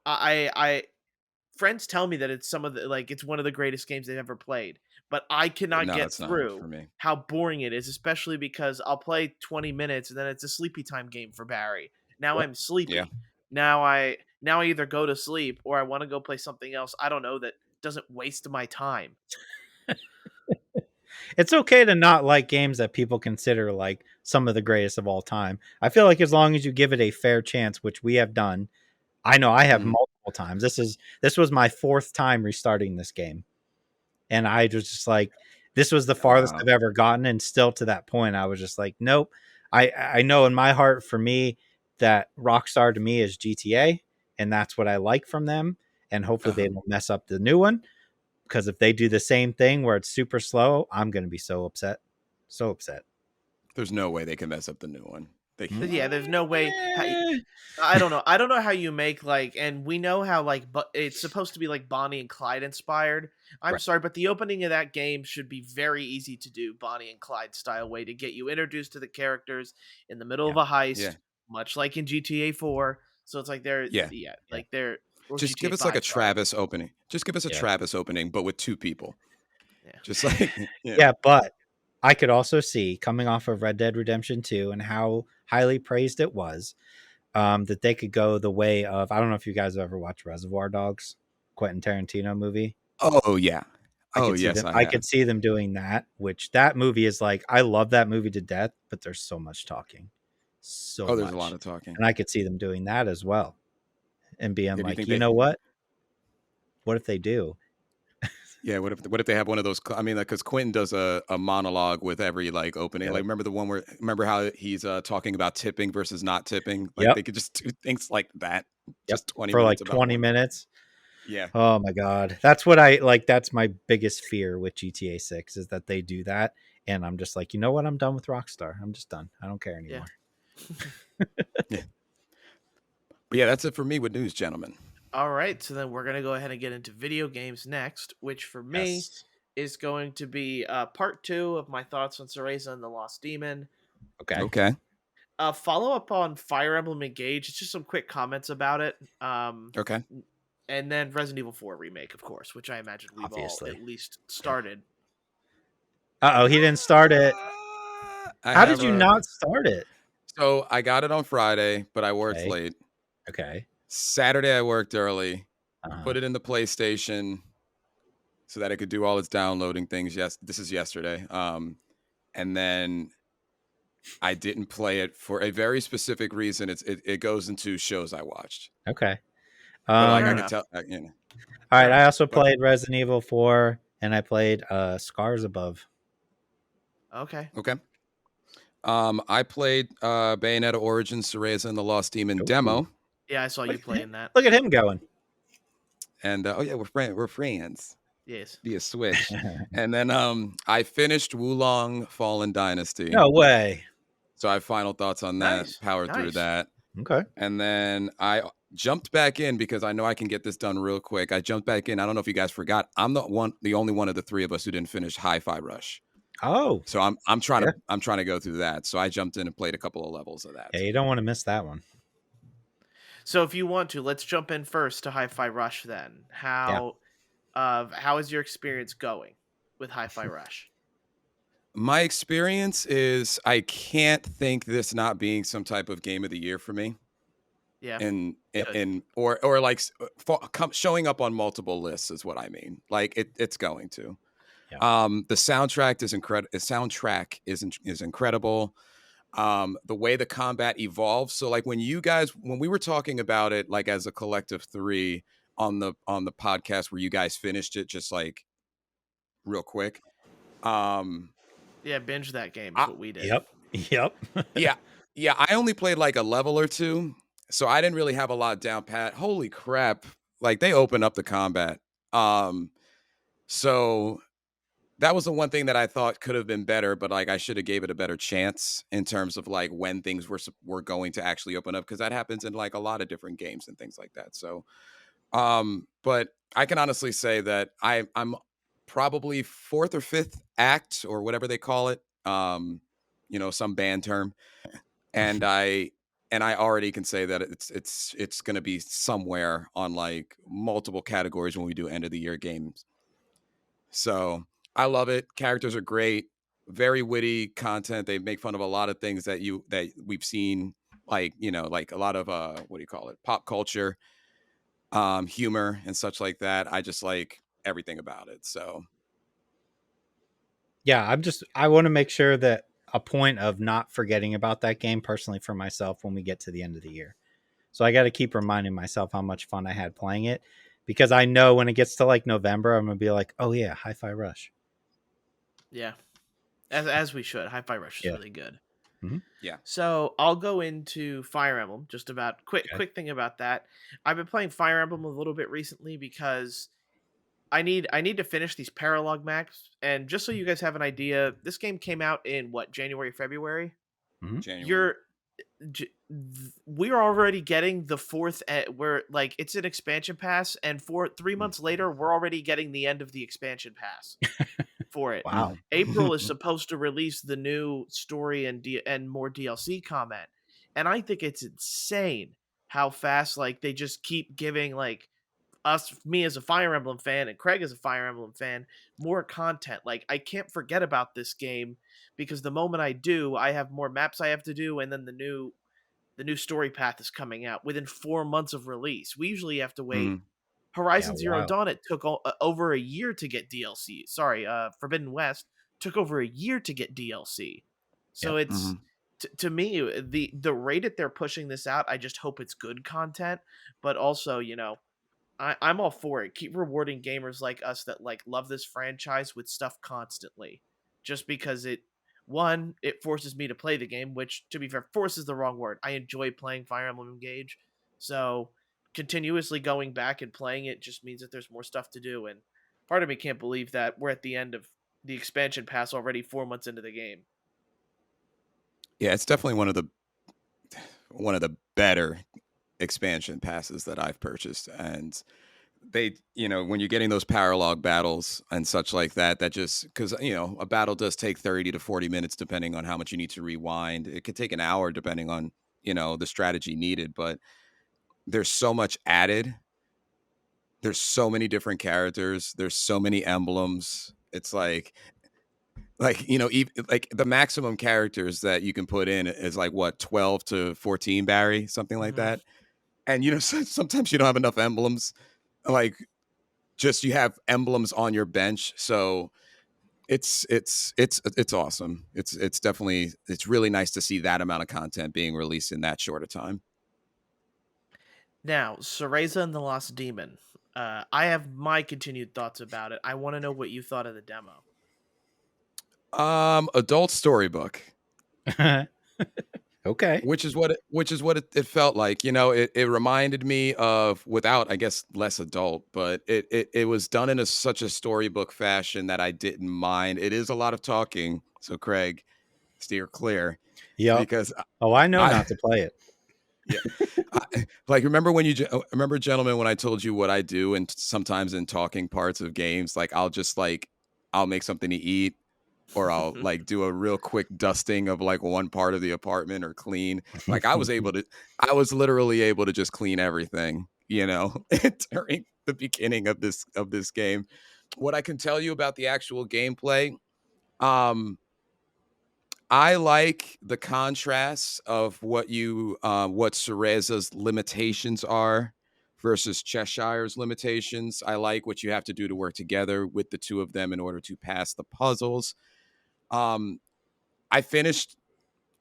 I friends tell me that it's some of the like it's one of the greatest games they've ever played, but I cannot No, get it's not through for me. how boring it is, especially because I'll play 20 minutes and then it's a sleepy time game for Barry. Now Yep. I'm Yeah. sleepy. Now I either go to sleep or I want to go play something else. I don't know that doesn't waste my time. It's okay to not like games that people consider like some of the greatest of all time. I feel like as long as you give it a fair chance, which we have done, I know I have Mhm. multiple times. This was my fourth time restarting this game. And I was just like, this was the farthest Wow. I've ever gotten. And still to that point, I was just like, nope. I know in my heart for me that Rockstar to me is GTA, and that's what I like from them. And hopefully they Uh-huh. don't mess up the new one. Because if they do the same thing where it's super slow, I'm gonna be so upset. So upset. There's no way they can mess up the new one. They Mm. Yeah, there's no way. Eh. I don't know. I don't know how you make like, and we know how like, but it's supposed to be like Bonnie and Clyde inspired. I'm Right. sorry, but the opening of that game should be very easy to do, Bonnie and Clyde style way to get you introduced to the characters in the middle Yeah. of a Yeah. heist, much like in GTA 4. So it's like Yeah. Yeah. or Just GTA give us like 5. a Sorry. Travis opening. Just give us a Yeah. Travis opening, but with two people. Yeah. Just like Yeah, but I could also see coming off of Red Dead Redemption 2 and how highly praised it was, that they could go the way of I don't know if you guys have ever watched Reservoir Dogs, Quentin Tarantino movie. Oh yeah. I Oh could see yes, them. I I have. could see them doing that. Which that movie is like. I love that movie to death, but there's so much talking, so Oh, there's a lot much, of talking. and I could see them doing that as well, and being Yeah, do you like, think you they know what? What if they do? yeah, what if they have one of those I mean, like, because Quentin does a monologue with every like opening. Like Yep. remember the one where remember how he's talking about tipping versus not tipping? Like Yep. they could just do things like that. Yep. Just 20 For minutes like about 20 one. minutes. Yeah. Oh my god, that's what I like. That's my biggest fear with GTA 6 is that they do that, and I'm just like, you know what? I'm done with Rockstar. I'm just done. I don't care Yeah. anymore. Yeah. But yeah, that's it for me with news, gentlemen. All right, so then we're gonna go ahead and get into video games next, which for me Yes. is going to be part two of my thoughts on Cereza and the Lost Demon. Okay. Okay. Follow up on Fire Emblem Engage. It's just some quick comments about it. Okay. And then Resident Evil 4 remake, of course, which I imagine we've all Obviously. at least started. Uh oh, he didn't start it. I How did have you a not start it? so I got it on Friday, but I worked Okay. late. Okay. Saturday I worked early. Uh-huh. Put it in the PlayStation. so that it could do all its downloading things. Yes, this is yesterday. And then I didn't play it for a very specific reason. It goes into shows I watched, Okay. but like Fair I Um, could enough. tell, you know, all Fair right. I enough. also but played Resident Evil 4, and I played Scars Above. Okay. okay. I played Bayonetta Origins, Cereza and the Lost Demon Ooh, demo, Yeah, I saw look you at him, playing that. look at him going. and oh yeah, we're friends Yes. via Switch. And then I finished Wulong Fallen Dynasty. No way. So I have final thoughts on that, Nice. powered through Nice. that. Okay. And then I jumped back in because I know I can get this done real quick. I jumped back in. I don't know if you guys forgot. I'm the only one of the three of us who didn't finish Hi-Fi Rush. Oh, So I'm trying yeah. to go through that. So I jumped in and played a couple of levels of that. Yeah, you don't want to miss that one. So if you want to, let's jump in first to Hi-Fi Rush then. Yeah. How is your experience going with Hi-Fi Rush? My experience is I can't think this not being some type of game of the year for me. Yeah. And Good. or like showing up on multiple lists is what I mean. Like it's going to. Yeah. The soundtrack is incredible. Is incredible. The way the combat evolves. So like when we were talking about it, like as a collective three on the podcast where you guys finished it, just like real quick. Yeah, binge that game is I, what we did. Yep. Yep. yeah, yeah. I only played like a level or two, so I didn't really have a lot down pat. Holy crap! Like they opened up the combat. So that was the one thing that I thought could have been better, but like I should have gave it a better chance in terms of like when things were going to actually open up, because that happens in like a lot of different games and things like that. So, but I can honestly say that I'm probably fourth or fifth act or whatever they call it, some band term, and I already can say that it's going to be somewhere on like multiple categories when we do end of the year games. So I love it. Characters are great, very witty content. They make fun of a lot of things that we've seen, like like a lot of what do you call it, pop culture, humor and such like that. I just like everything about it. So Yeah, I want to make sure that a point of not forgetting about that game personally for myself when we get to the end of the year. So I got to keep reminding myself how much fun I had playing it, because I know when it gets to like November, I'm going to be like, oh yeah, Hi-Fi Rush. Yeah. As we should. Hi-Fi Rush is Yeah. really good. Mm-hmm. yeah. So I'll go into Fire Emblem. Just about quick thing about that. I've been playing Fire Emblem a little bit recently because I need to finish these paralog maps. And just so you guys have an idea, this game came out in what, January, February? Mm-hmm. January. We're already getting the fourth. We're like, it's an expansion pass, and 3 months later, we're already getting the end of the expansion pass for it. Wow. April is supposed to release the new story and more DLC comment, and I think it's insane how fast like they just keep giving like me as a Fire Emblem fan and Craig as a Fire Emblem fan more content. Like I can't forget about this game because the moment I do, I have more maps I have to do, and then the new story path is coming out within 4 months of release. We usually have to wait. Mhm. Yeah. Horizon Zero Wow. Dawn, it took over a year to get DLC. Sorry, Forbidden West took over a year to get DLC. So Yep. it's Mhm. to me the rate that they're pushing this out. I just hope it's good content, but also I'm all for it. Keep rewarding gamers like us that like love this franchise with stuff constantly, just because it forces me to play the game, which to be fair, force is the wrong word. I enjoy playing Fire Emblem Engage, so continuously going back and playing it just means that there's more stuff to do. And part of me can't believe that we're at the end of the expansion pass already 4 months into the game. Yeah, it's definitely one of the better expansion passes that I've purchased. And they, when you're getting those paralog battles and such like that, that just because, a battle does take 30 to 40 minutes, depending on how much you need to rewind. It could take an hour, depending on, the strategy needed, but there's so much added. There's so many different characters. There's so many emblems. It's even, like the maximum characters that you can put in is like what, 12 to 14, Barry, something like Mm-hmm. that. And sometimes you don't have enough emblems, like just you have emblems on your bench. So it's awesome. It's definitely, it's really nice to see that amount of content being released in that short a time. Now, Cereza and the Lost Demon. I have my continued thoughts about it. I want to know what you thought of the demo. Adult storybook, Okay. which is what it felt like. It reminded me of, without, I guess, less adult, but it was done in such a storybook fashion that I didn't mind. It is a lot of talking, so Craig, steer clear, Yep. because Oh, I know I not to play it. yeah, like, remember when remember, gentlemen, when I told you what I do, and sometimes in talking parts of games, like I'll make something to eat, or I'll like do a real quick dusting of like one part of the apartment, or clean. Like, I was literally able to just clean everything, during the beginning of this game. What I can tell you about the actual gameplay, um, I like the contrast of what Cereza's limitations are versus Cheshire's limitations. I like what you have to do to work together with the two of them in order to pass the puzzles. Um, I finished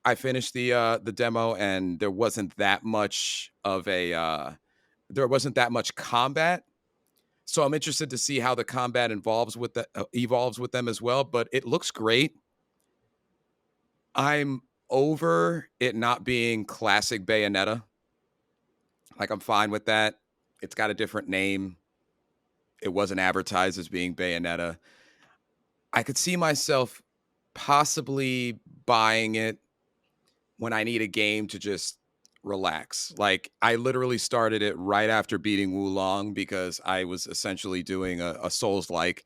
the demo, and there wasn't that much combat. So I'm interested to see how the combat evolves with them as well. But it looks great. I'm over it not being classic Bayonetta. Like, I'm fine with that. It's got a different name. It wasn't advertised as being Bayonetta. I could see myself possibly buying it when I need a game to just relax. Like, I literally started it right after beating Wulong, because I was essentially doing a Souls like,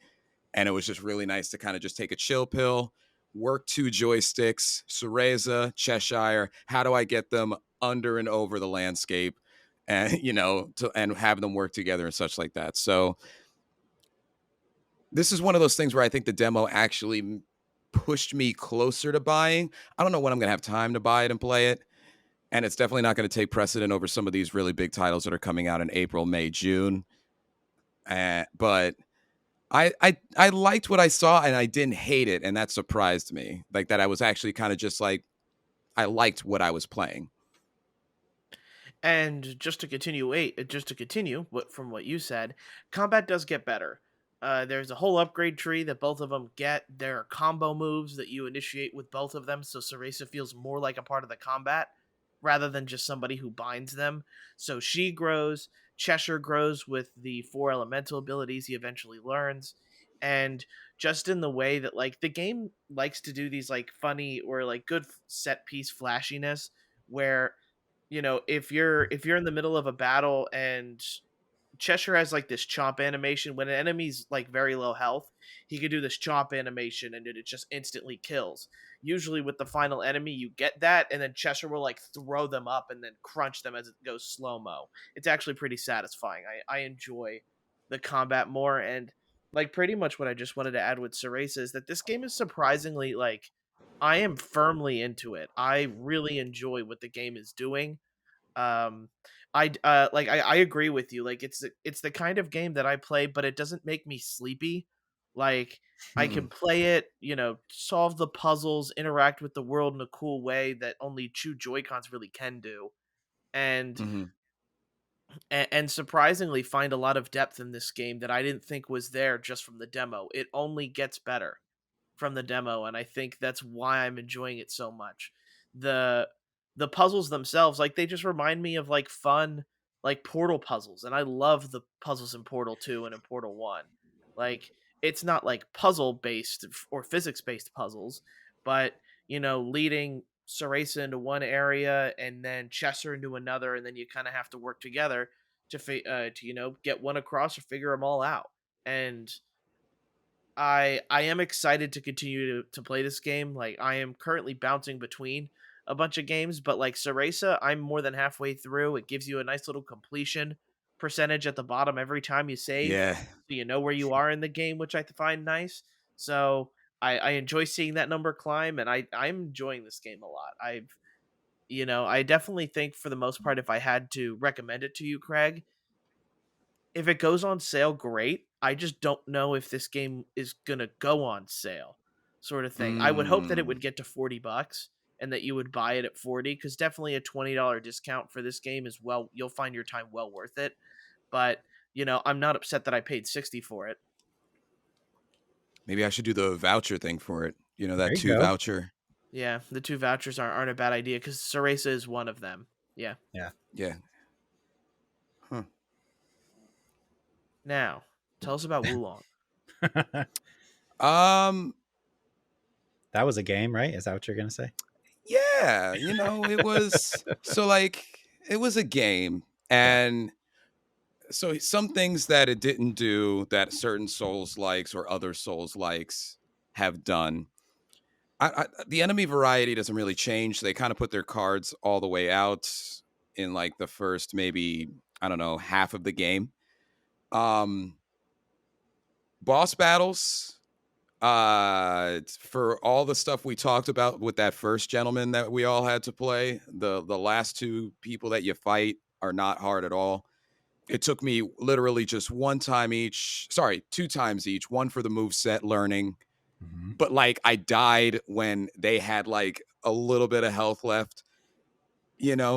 and it was just really nice to kind of just take a chill pill, work two joysticks, Cereza, Cheshire. How do I get them under and over the landscape, and and have them work together and such like that. So this is one of those things where I think the demo actually pushed me closer to buying. I don't know when I'm gonna have time to buy it and play it, and it's definitely not going to take precedent over some of these really big titles that are coming out in April, May, June. But I liked what I saw, and I didn't hate it, and that surprised me. Like, that I was actually kind of just like, I liked what I was playing. And just to continue from what you said, combat does get better. There's a whole upgrade tree that both of them get. There are combo moves that you initiate with both of them, so Cereza feels more like a part of the combat rather than just somebody who binds them. So she grows, Cheshire grows with the four elemental abilities he eventually learns, and just in the way that like the game likes to do these like funny or like good set piece flashiness where if you're in the middle of a battle and Cheshire has like this chomp animation when an enemy's like very low health, he can do this chomp animation and it just instantly kills. Usually with the final enemy, you get that, and then Cheshire will like throw them up and then crunch them as it goes slow mo. It's actually pretty satisfying. I enjoy the combat more, and like pretty much what I just wanted to add with Cereza is that this game is surprisingly like I am firmly into it. I really enjoy what the game is doing. um I agree with you, like it's the kind of game that I play, but it doesn't make me sleepy. Like, I can play it, solve the puzzles, interact with the world in a cool way that only two joy cons really can do, and Mm-hmm. and surprisingly find a lot of depth in this game that I didn't think was there just from the demo. It only gets better from the demo, and I think that's why I'm enjoying it so much. The the puzzles themselves, like, they just remind me of like fun like Portal puzzles, and I love the puzzles in Portal 2 and in Portal 1. Like, it's not like puzzle based or physics based puzzles, but leading Cereza into one area and then Chesser into another, and then you kind of have to work together to get one across or figure them all out. And I am excited to continue to play this game. Like, I am currently bouncing between a bunch of games, but like Cereza, I'm more than halfway through. It gives you a nice little completion percentage at the bottom every time you save, Yeah. so you know where you are in the game, which I find nice. So I enjoy seeing that number climb, and I'm enjoying this game a lot. I definitely think for the most part, if I had to recommend it to you, Craig, if it goes on sale, great. I just don't know if this game is gonna go on sale, sort of thing. I would hope that it Mm. would get to $40 and that you would buy it at 40, because definitely a $20 discount for this game is, well, you'll find your time well worth it. But I'm not upset that I paid 60 for it. Maybe I should do the voucher thing for it. You know, There that you two go. voucher. Yeah, the two vouchers aren't a bad idea because Cereza is one of them. Yeah. Yeah. Yeah. Huh. Now, tell us about Wulong. Um. That was a game, right? Is that what you're gonna say? Yeah. It was so like it was a game, Yeah. and so some things that it didn't do that certain Souls likes or other Souls likes have done. The enemy variety doesn't really change. They kind of put their cards all the way out in like the first maybe I don't know half of the game. Um, Boss battles. For all the stuff we talked about with that first gentleman that we all had to play, the last two people that you fight are not hard at all. It took me literally just one time each. Sorry, two times each. One for the move set learning, Mhm. but like I died when they had like a little bit of health left.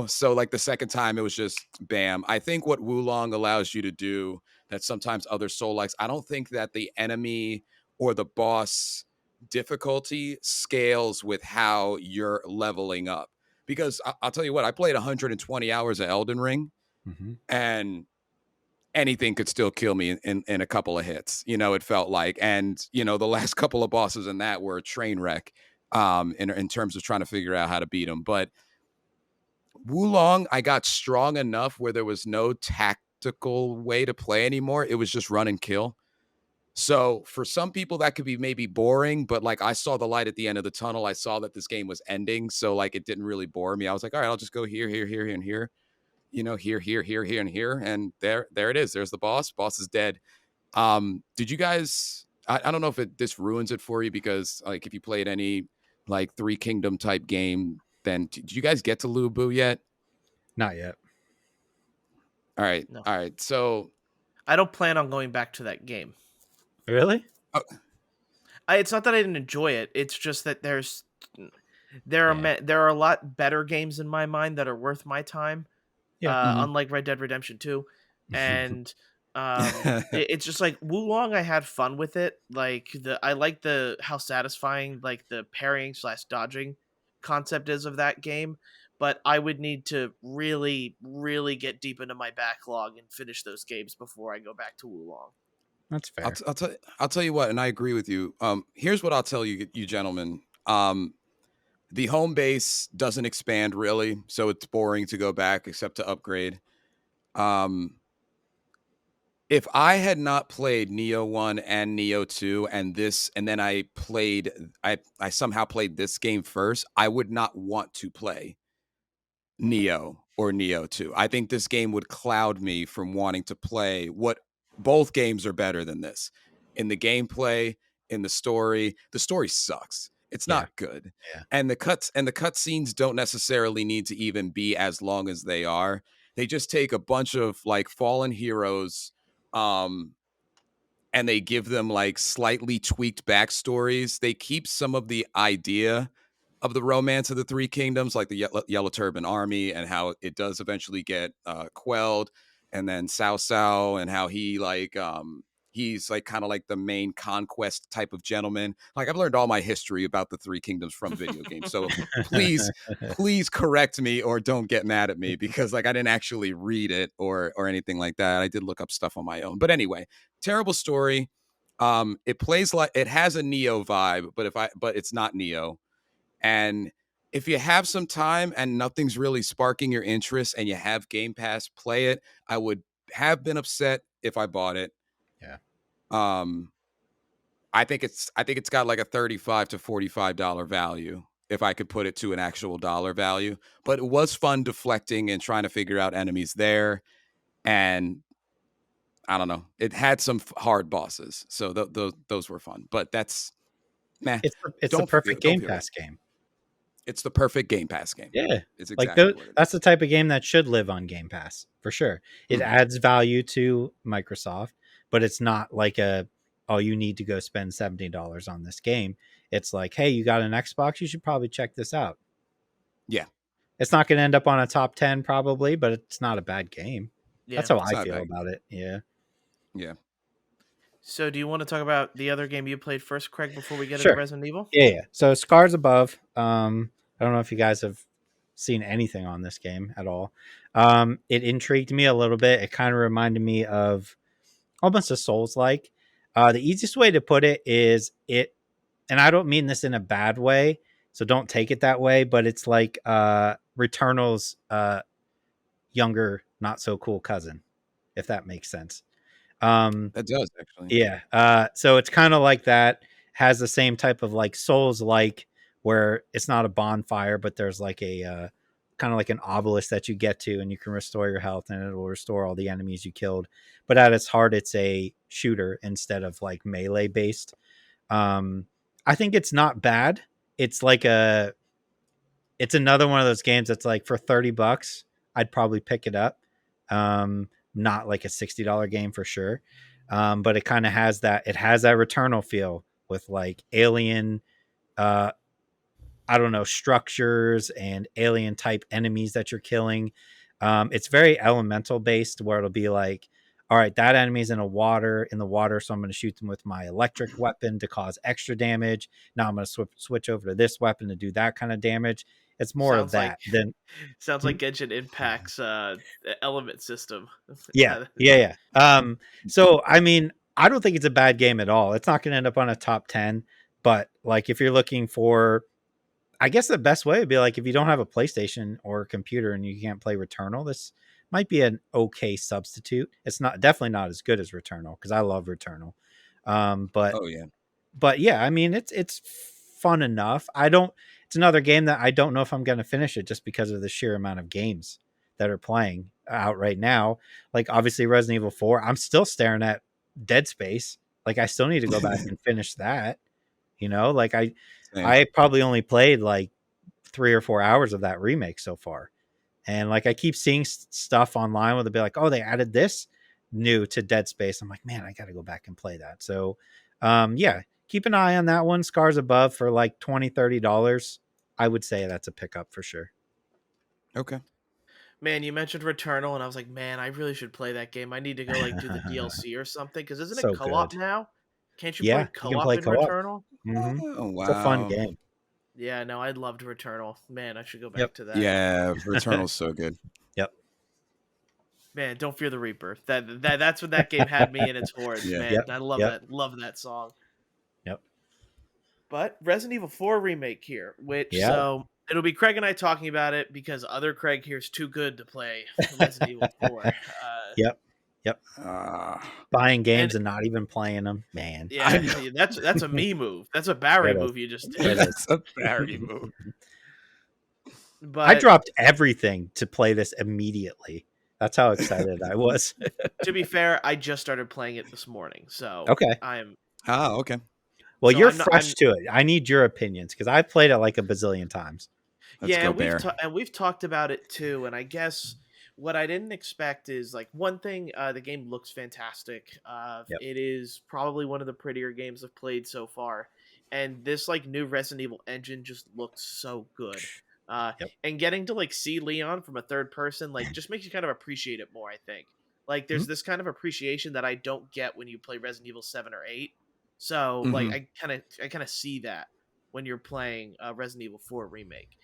So like the second time it was just bam. I think what Wulong allows you to do that sometimes other soul likes, I don't think that the enemy or the boss difficulty scales with how you're leveling up. Because I'll tell you what, I played 120 hours of Elden Ring, Mhm. and anything could still kill me in a couple of hits. It felt like, and the last couple of bosses in that were a train wreck, in terms of trying to figure out how to beat them. But Wulong, I got strong enough where there was no tactical way to play anymore. It was just run and kill. So for some people that could be maybe boring, but like I saw the light at the end of the tunnel. I saw that this game was ending. So like it didn't really bore me. I was like, all right, I'll just go here, here, here, and here. Here, and here. And there it is. There's the boss. Boss is dead. Did you guys I don't know if this ruins it for you because like if you played any like Three Kingdom type game, then did you guys get to Lubu yet? Not yet. All right. No, All right. So, I don't plan on going back to that game. Really? uh, It's not that I didn't enjoy it. It's just that Yeah. there are a lot better games in my mind that are worth my time. Yeah. mhm. Unlike Red Dead Redemption 2. And it's just like Wulong, I had fun with it. Like I like the how satisfying like the parrying slash dodging concept is of that game. But I would need to really, really get deep into my backlog and finish those games before I go back to Wulong. That's fair. I'll tell you what, and I agree with you. Here's what I'll tell you gentlemen. The home base doesn't expand really, so it's boring to go back except to upgrade. Um, if I had not played Neo 1 and Neo 2 and then I somehow played this game first, I would not want to play Neo or Neo 2. I think this game would cloud me from wanting to play what both games are better than this. In the gameplay, in the story. The story sucks. It's Yeah. not good. Yeah. And the cut scenes don't necessarily need to even be as long as they are. They just take a bunch of like fallen heroes um and they give them like slightly tweaked backstories. They keep some of the idea of the romance of the Three Kingdoms, like the Yellow Turban Army, and how it does eventually get quelled, and then Cao Cao, and how he's like kind of like the main conquest type of gentleman. Like I've learned all my history about the Three Kingdoms from video games, so please, please correct me or don't get mad at me because like I didn't actually read it or anything like that. I did look up stuff on my own, but anyway, terrible story. It plays like it has a Neo vibe, but it's not Neo. And if you have some time and nothing's really sparking your interest and you have Game Pass, play it. I would have been upset if I bought it. Yeah. Um, I think it's got like a $35 to $45 value if I could put it to an actual dollar value. But it was fun deflecting and trying to figure out enemies there. And I don't know, it had some hard bosses, so those were fun. But that's meh. It's the perfect Don't Game feel it. Pass game. It's the perfect Game Pass game. Yeah. It's Like exactly what it that's the type of game that should live on Game Pass for sure. It is. Mhm. adds value to Microsoft, but it's not like oh, you need to go spend $70 on this game. It's like, hey, you got an Xbox, you should probably check this out. Yeah. It's not going to end up on a top 10 probably, but it's not a bad game. Yeah. That's how It's I not feel bad. about it. Yeah. Yeah. So, do you want to talk about the other game you played first, Craig, before we get into Sure. Resident Evil? Yeah. So Scars Above. I don't know if you guys have seen anything on this game at all. It intrigued me a little bit. It kind of reminded me of almost a Souls like. The easiest way to put it is and I don't mean this in a bad way, so don't take it that way, but it's like Returnal's younger, not so cool cousin, if that makes sense. That does actually. Yeah. So it's kind of like that. Has the same type of like Souls like, where it's not a bonfire, but there's like a kind of like an obelisk that you get to, and you can restore your health, and it will restore all the enemies you killed. But at its heart, it's a shooter instead of like melee based. I think it's not bad. It's like it's another one of those games that's like for $30, I'd probably pick it up. Not like a $60 game for sure. But it kind of has that, it has that Returnal feel with like alien, uh, I don't know, structures and alien type enemies that you're killing. It's very elemental based, where it'll be like, all right, that enemy's in the water, so I'm going to shoot them with my electric weapon to cause extra damage. Now I'm going to switch over to this weapon to do that kind of damage. It's more of Sounds like that than sounds like Genshin Impact's element system. yeah, yeah, yeah. So I mean, I don't think it's a bad game at all. It's not going to end up on a top 10, but like if you're looking for, I guess the best way would be like if you don't have a PlayStation or a computer and you can't play Returnal, this might be an okay substitute. It's not, definitely not as good as Returnal, because I love Returnal. But Oh yeah. yeah, I mean it's fun enough. It's another game that I don't know if I'm going to finish it, just because of the sheer amount of games that are playing out right now. Like obviously Resident Evil 4, I'm still staring at Dead Space. Like I still need to go back and finish that. Like Same. I probably only played like 3 or 4 hours of that remake so far. And like I keep seeing stuff online where they'll be like, oh, they added this new to Dead Space. I'm like, man, I got to go back and play that. So yeah, keep an eye on that one. Scars Above for like $20-$30. I would say that's a pickup for sure. Okay. Man, you mentioned Returnal, and I was like, man, I really should play that game. I need to go like do the DLC or something, because isn't it So co-op good. now? Can't you play Yeah, you can co-op play in co-op. Returnal? Mm-hmm. Oh It's a fun wow. game. Yeah, no, I loved Returnal. Man, I should go Yep. back to that. Yeah, Returnal's so good. Yep. Man, Don't Fear the Reaper. That's what that game had me in its hordes. Yeah. Man, Yep. I love Yep. that. Love that song. Yep. But Resident Evil 4 remake here, which Yeah. so it'll be Craig and I talking about it, because other Craig here is too good to play Resident Evil 4. Yep. Yep. Ah. Buying games And and not even playing them, man. yeah, that's a me move. That's a Barry It is. move you just It did. is. That's a Barry move. I But dropped everything to play this immediately. That's how excited I was. to be fair, I just started playing it this morning, so Okay. I'm Oh, okay. Well, so you're I'm not. fresh to it. I need your opinions, because I played it like a bazillion times. Let's Yeah, go, and Bear. we've talked about it too. And I guess what I didn't expect is like one thing. The game looks fantastic. Yep. It is probably one of the prettier games I've played so far, and this like new Resident Evil engine just looks so good. Yep. And getting to like see Leon from a third person like just makes you kind of appreciate it more. I think like there's this kind of appreciation that I don't get when you play Resident Evil 7 or 8. So like Mhm. I kind of see that when you're playing Resident Evil 4 remake.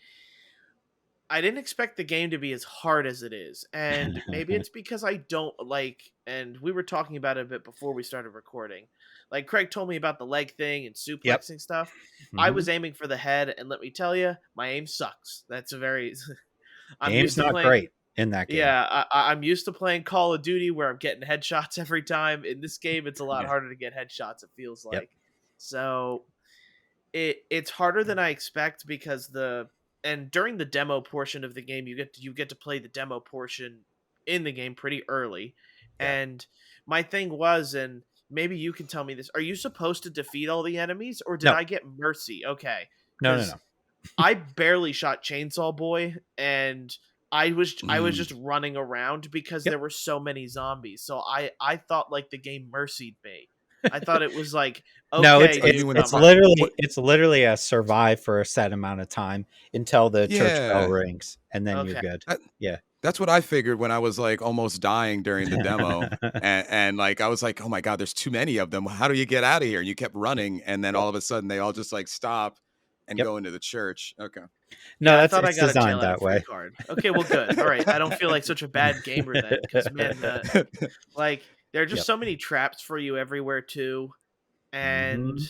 I didn't expect the game to be as hard as it is. And maybe it's because I don't like, and we were talking about it a bit before we started recording. Like Craig told me about the leg thing and Yep. suplexing stuff. I was aiming for the head, and let me tell you, my aim sucks. That's a very I'm Aim's used to not playing great in that game. yeah, I'm used to playing Call of Duty where I'm getting headshots every time. In this game, it's a lot Yeah. harder to get headshots, it feels Yep. like. So it's harder than I expect, because and during the demo portion of the game, you get to play the demo portion in the game pretty early. Yeah. And my thing was, and maybe you can tell me this, are you supposed to defeat all the enemies, or did No. I get mercy? Okay. No. 'Cause I barely shot Chainsaw Boy, and I was Mm. just running around because Yep. there were so many zombies. So I thought like the game mercied me. I thought it was like, No, okay, Are you dude, in the come it's front? on. What? literally a survive for a set amount of time until the church bell Yeah. rings, and then you're Okay. good. That, Yeah. that's what I figured when I was like almost dying during the demo. And like I was like, oh my God, there's too many of them. How do you get out of here? And you kept running, and then Yep. all of a sudden they all just like stop and Yep. go into the church. Okay. Yeah, No, I that's thought I it's got a jail designed out that of free way. card. Okay, well, good. All right, I don't feel like such a bad gamer then, because man, like there are just Yep. so many traps for you everywhere too, and Hmm.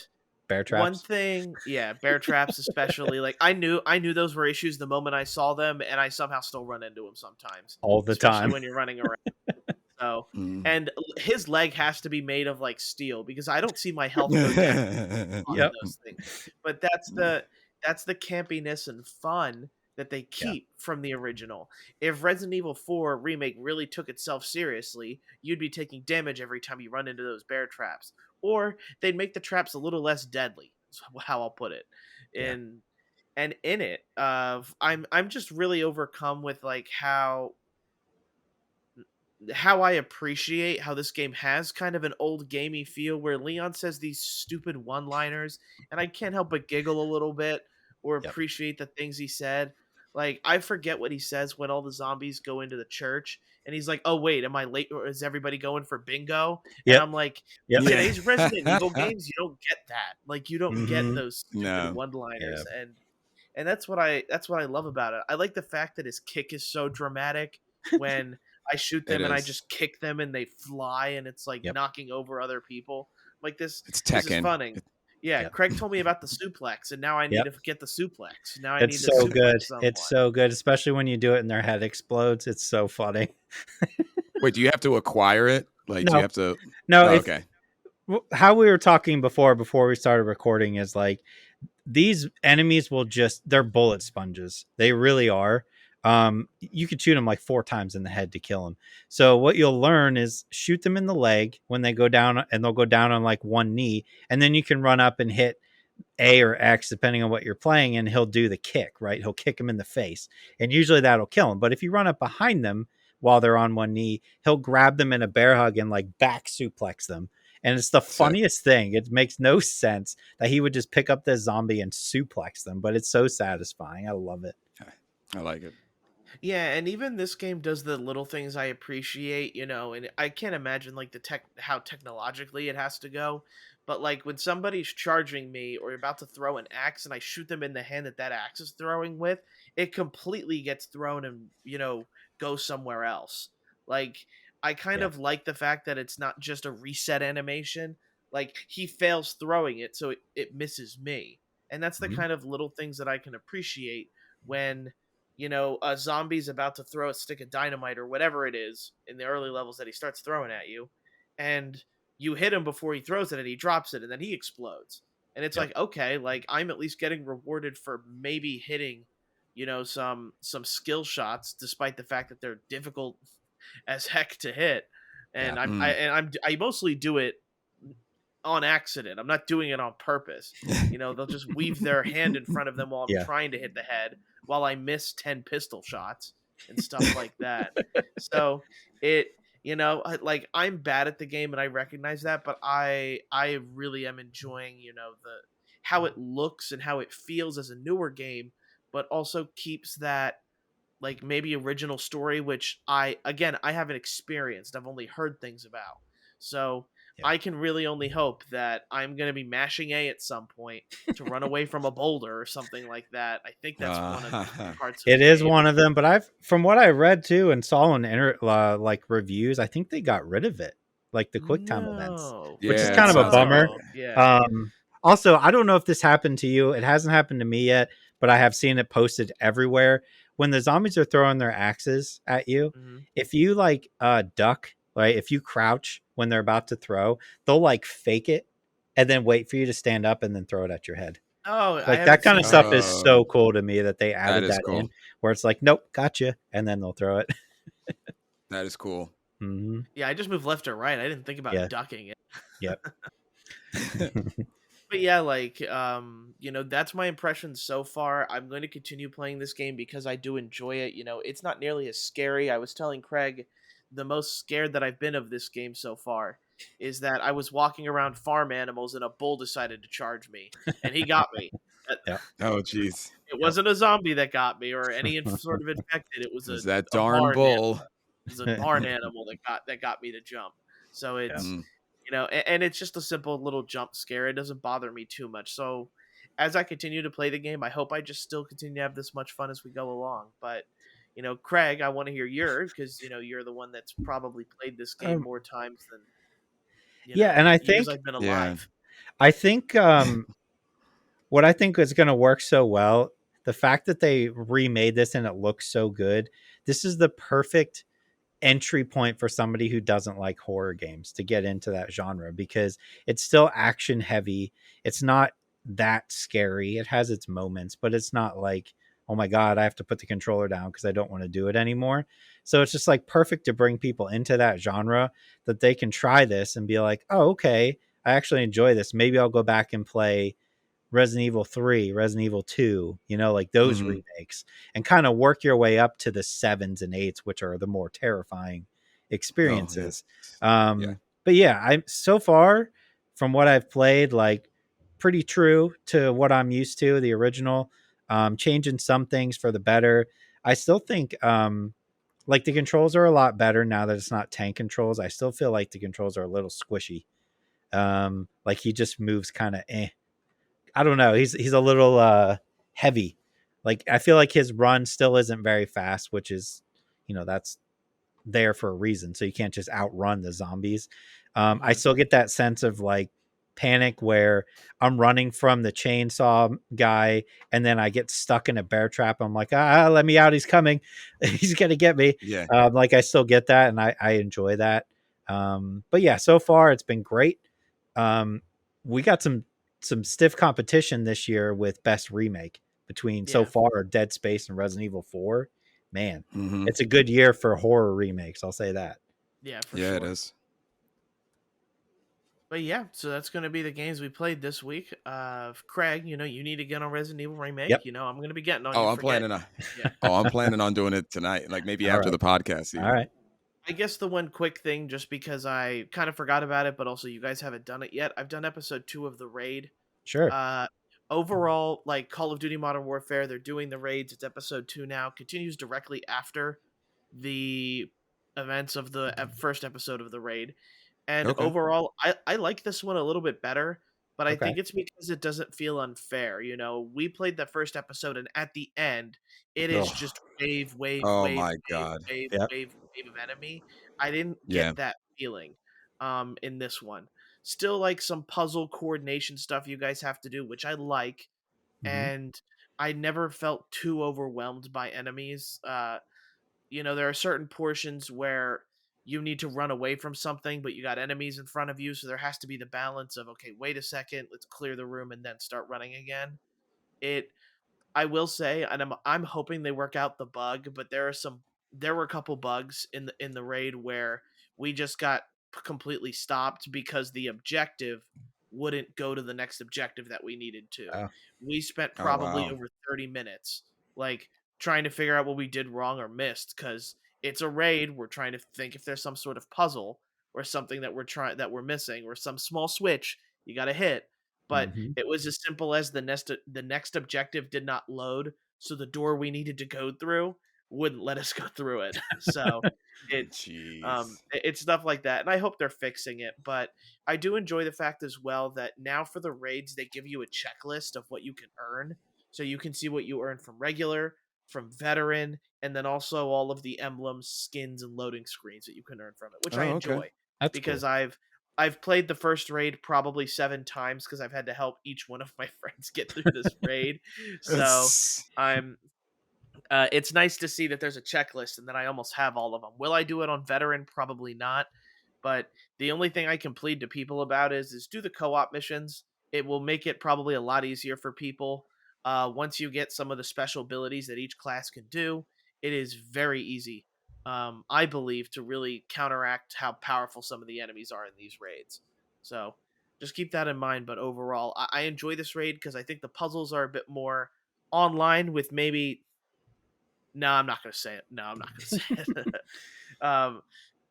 Bear one traps thing, yeah, bear traps especially. Like I knew those were issues the moment I saw them, and I somehow still run into them sometimes, all the especially time. when you're running around. So, Mm. and his leg has to be made of like steel because I don't see my health go down on Yep. those things. But that's the campiness and fun that they Yeah. keep from the original. If Resident Evil 4 remake really took itself seriously, you'd be taking damage every time you run into those bear traps. Or they'd make the traps a little less deadly. Is how I'll put it. Yeah. And in it, I'm just really overcome with like how I appreciate how this game has kind of an old gamey feel where Leon says these stupid one-liners and I can't help but giggle a little bit or Yep. appreciate the things he said. Like I forget what he says when all the zombies go into the church and he's like, "Oh wait, am I late or is everybody going for bingo?" And Yep. I'm like, Yep. in Yeah. today's Resident Evil games, you don't get that. Like you don't get Hmm. those stupid No. one-liners Yeah. and that's what I love about it. I like the fact that his kick is so dramatic when I shoot It them and I is. just kick them and they fly and it's like Yep. knocking over other people. Like It's this is Tekken. funny. Yeah, Yep. Craig told me about the suplex and now I need Yep. to get the suplex. Now I It's need to so suplex good. It's someone. so good, especially when you do it and their head explodes. It's so funny. Wait, do you have to acquire it? Like, do you No, have to? no. Oh, If okay. how we were talking before we started recording is like these enemies will just they're bullet sponges. They really are. You could shoot them like 4 times in the head to kill them. So what you'll learn is shoot them in the leg when they go down, and they'll go down on like one knee, and then you can run up and hit A or X depending on what you're playing, and he'll do the kick. Right, he'll kick him in the face, and usually that'll kill him. But if you run up behind them while they're on one knee, he'll grab them in a bear hug and like back suplex them. And it's the Sick. funniest thing. It makes no sense that he would just pick up this zombie and suplex them, but it's so satisfying. I love it. I like it. Yeah, and even this game does the little things I appreciate, and I can't imagine like the tech how technologically it has to go. But like when somebody's charging me or about to throw an axe and I shoot them in the hand that axe is throwing with, it completely gets thrown and, goes somewhere else. Like I kind Yeah. of like the fact that it's not just a reset animation. Like he fails throwing it, so it misses me. And that's the Mhm. kind of little things that I can appreciate when a zombie's about to throw a stick of dynamite or whatever it is in the early levels that he starts throwing at you, and you hit him before he throws it and he drops it and then he explodes. And it's Yep. like, okay, like I'm at least getting rewarded for maybe hitting, some skill shots despite the fact that they're difficult as heck to hit. Yeah. And I'm I Mm. and I'm I mostly do it on accident. I'm not doing it on purpose. They'll just weave their hand in front of them while I'm Yeah. trying to hit the head, while I miss 10 pistol shots and stuff like that. So it, like I'm bad at the game and I recognize that, but I really am enjoying, the how it looks and how it feels as a newer game, but also keeps that like maybe original story, which I haven't experienced. I've only heard things about. So Yeah. I can really only hope that I'm gonna be mashing A at some point to run away from a boulder or something like that. I think that's one of the parts of It the is game. one of them, but from what I read too and saw in like reviews, I think they got rid of it, like the quick time events, No. which is Yeah, it kind of a sounds like bummer. it. Oh, yeah. Also, I don't know if this happened to you. It hasn't happened to me yet, but I have seen it posted everywhere. When the zombies are throwing their axes at you, Mhm. if you like duck, like if you crouch when they're about to throw, they'll like fake it and then wait for you to stand up and then throw it at your head. Oh, I Like that haven't kind seen of that stuff yet. is so cool to me that they That added is that in, cool. where it's like, nope, gotcha, and then they'll throw it. That is cool. Hmm. Yeah, I just moved left or right. I didn't think about Yeah. ducking it. Yep. But yeah, like that's my impression so far. I'm going to continue playing this game because I do enjoy it. It's not nearly as scary. I was telling Craig the most scared that I've been of this game so far is that I was walking around farm animals and a bull decided to charge me and he got me. Uh, Yeah. Oh, jeez. It Yep. wasn't a zombie that got me or any sort of infected. It was It a, was that a darn barn animal. bull. It was a barn animal that got me to jump. So Yeah. it's Mm. and it's just a simple little jump scare. It doesn't bother me too much. So as I continue to play the game, I hope I just still continue to have this much fun as we go along. But Craig, I want to hear yours because you're the one that's probably played this game Um, more times than yeah, and I years think I've been Yeah. alive. I think what I think is going to work so well, the fact that they remade this and it looks so good. This is the perfect entry point for somebody who doesn't like horror games to get into that genre because it's still action heavy. It's not that scary. It has its moments, but it's not like, oh my God, I have to put the controller down because I don't want to do it anymore. So it's just like perfect to bring people into that genre that they can try this and be like, oh, okay, I actually enjoy this. Maybe I'll go back and play Resident Evil 3, Resident Evil 2, like those Hmm. remakes, and kind of work your way up to the sevens and eights, which are the more terrifying Oh, yes. experiences. Yeah. But yeah, I'm so far from what I've played, like pretty true to what I'm used to, the original, changing some things for the better. I still think like the controls are a lot better now that it's not tank controls. I still feel like the controls are a little squishy. Like he just moves kind of I don't know. He's a little heavy. Like I feel like his run still isn't very fast, which is, that's there for a reason. So you can't just outrun the zombies. I Hmm. still get that sense of like panic where I'm running from the chainsaw guy and then I get stuck in a bear trap. I'm like, let me out. He's coming. He's going to get me. Yeah. Like I still get that and I enjoy that. But yeah, so far it's been great. Um, we got some stiff competition this year with best remake between so Yeah, far Dead Space and Resident Evil 4. Man, Hmm. it's a good year for horror remakes. I'll say that. yeah, for Yeah, it sure. is. But yeah, so that's going to be the games we played this week. Craig, you need to get on Resident Evil Remake. Yep. I'm going to be getting on Oh, you I'm for getting planning on. it. Yeah. Oh, I'm planning on doing it tonight. Like maybe All after right. the podcast, All even. right. I guess the one quick thing, just because I kind of forgot about it, but also you guys haven't done it yet. I've done episode 2 of the raid. Sure. Uh, Overall, like Call of Duty Modern Warfare, they're doing the raids. It's episode 2 now. Continues directly after the events of the first episode of the raid. And Okay. overall, I like this one a little bit better, but I Okay. think it's because it doesn't feel unfair. We played the first episode, and at the end, it is Oh, just wave, wave, Oh wave, my wave, God. wave, yep. wave, wave of enemy. I didn't Yeah. get that feeling in this one. Still like some puzzle coordination stuff you guys have to do, which I like, Hmm. and I never felt too overwhelmed by enemies. There are certain portions where you need to run away from something, but you got enemies in front of you, so there has to be the balance of okay, wait a second, let's clear the room and then start running again. It I will say, and I'm hoping they work out the bug, but there were a couple bugs in the raid where we just got completely stopped because the objective wouldn't go to the next objective that we needed to. Oh. We spent Oh probably wow. over 30 minutes like trying to figure out what we did wrong or missed cuz it's a raid, we're trying to think if there's some sort of puzzle or something that we're missing or some small switch you got to hit, but Hmm. it was as simple as the next objective did not load, so the door we needed to go through wouldn't let us go through it. So it's Jeez. it's stuff like that, and I hope they're fixing it. But I do enjoy the fact as well that now for the raids they give you a checklist of what you can earn, so you can see what you earn from regular, from veteran, and then also all of the emblems, skins, and loading screens that you can earn from it, which I Oh, okay. enjoy That's because cool. I've played the first raid probably 7 times because I've had to help each one of my friends get through this raid. So It's- I'm it's nice to see that there's a checklist and that I almost have all of them. Will I do it on veteran? Probably not. But the only thing I can plead to people about is do the co-op missions. It will make it probably a lot easier for people. Once you get some of the special abilities that each class can do, it is very easy. I believe to really counteract how powerful some of the enemies are in these raids. So just keep that in mind. But overall, I enjoy this raid because I think the puzzles are a bit more online with maybe. No, I'm not gonna say it. No, I'm not gonna say it. um,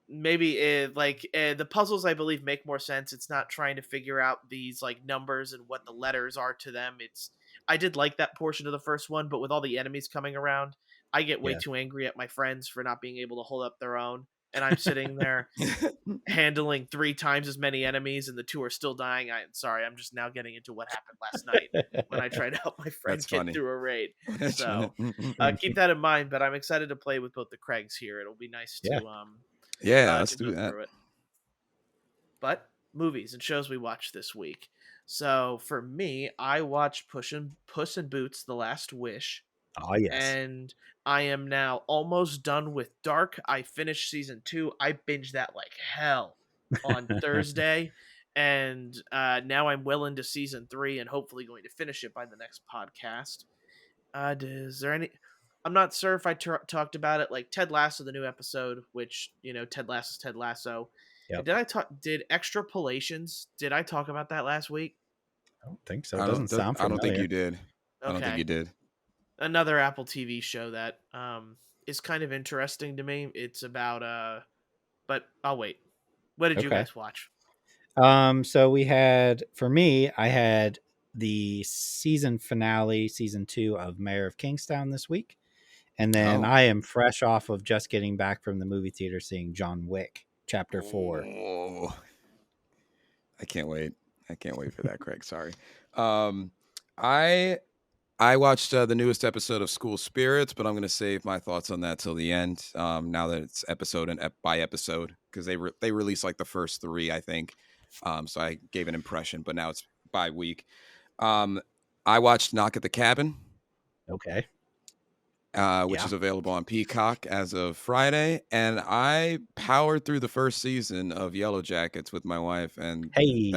maybe the puzzles I believe make more sense. It's not trying to figure out these like numbers and what the letters are to them. It's I did like that portion of the first one, but with all the enemies coming around, I get way Yeah. too angry at my friends for not being able to hold up their own, and I'm sitting there handling 3 times as many enemies and the 2 are still dying. I'm sorry, I'm just now getting into what happened last night when I tried to help my friend That's get funny. through a raid. That's funny. So keep that in mind. But I'm excited to play with both the Craigs here. It'll be nice Yeah. Yeah, to let's do go that. through it. But movies and shows we watched this week. So for me, I watched Puss in Boots: The Last Wish, Oh yes. and I am now almost done with Dark. I finished season 2. I binged that like hell on Thursday, and now I'm well into season 3, and hopefully going to finish it by the next podcast. Is there any? I'm not sure if I talked about it. Like Ted Lasso, the new episode, which Ted Lasso's Ted Lasso. Yep. Did I talk? Did Extrapolations? Did I talk about that last week? I don't think so. It doesn't sound I don't think familiar. you did. I don't think you Okay, did. another Apple TV show that is kind of interesting to me. It's about but I'll wait. What did you Okay. guys watch? So we had, for me, I had the season finale, season 2 of Mayor of Kingstown this week. And then Oh. I am fresh off of just getting back from the movie theater seeing John Wick, Chapter 4. Oh, I can't wait. I can't wait for that, Craig. Sorry. Um, I I watched the newest episode of School Spirits, but I'm going to save my thoughts on that till the end. Now that it's episode and by episode, because they released like the first 3, I think. So I gave an impression, but now it's by week. Um, I watched Knock at the Cabin, Okay. which Yeah. is available on Peacock as of Friday, and I powered through the first season of Yellow Jackets with my wife, and Hey,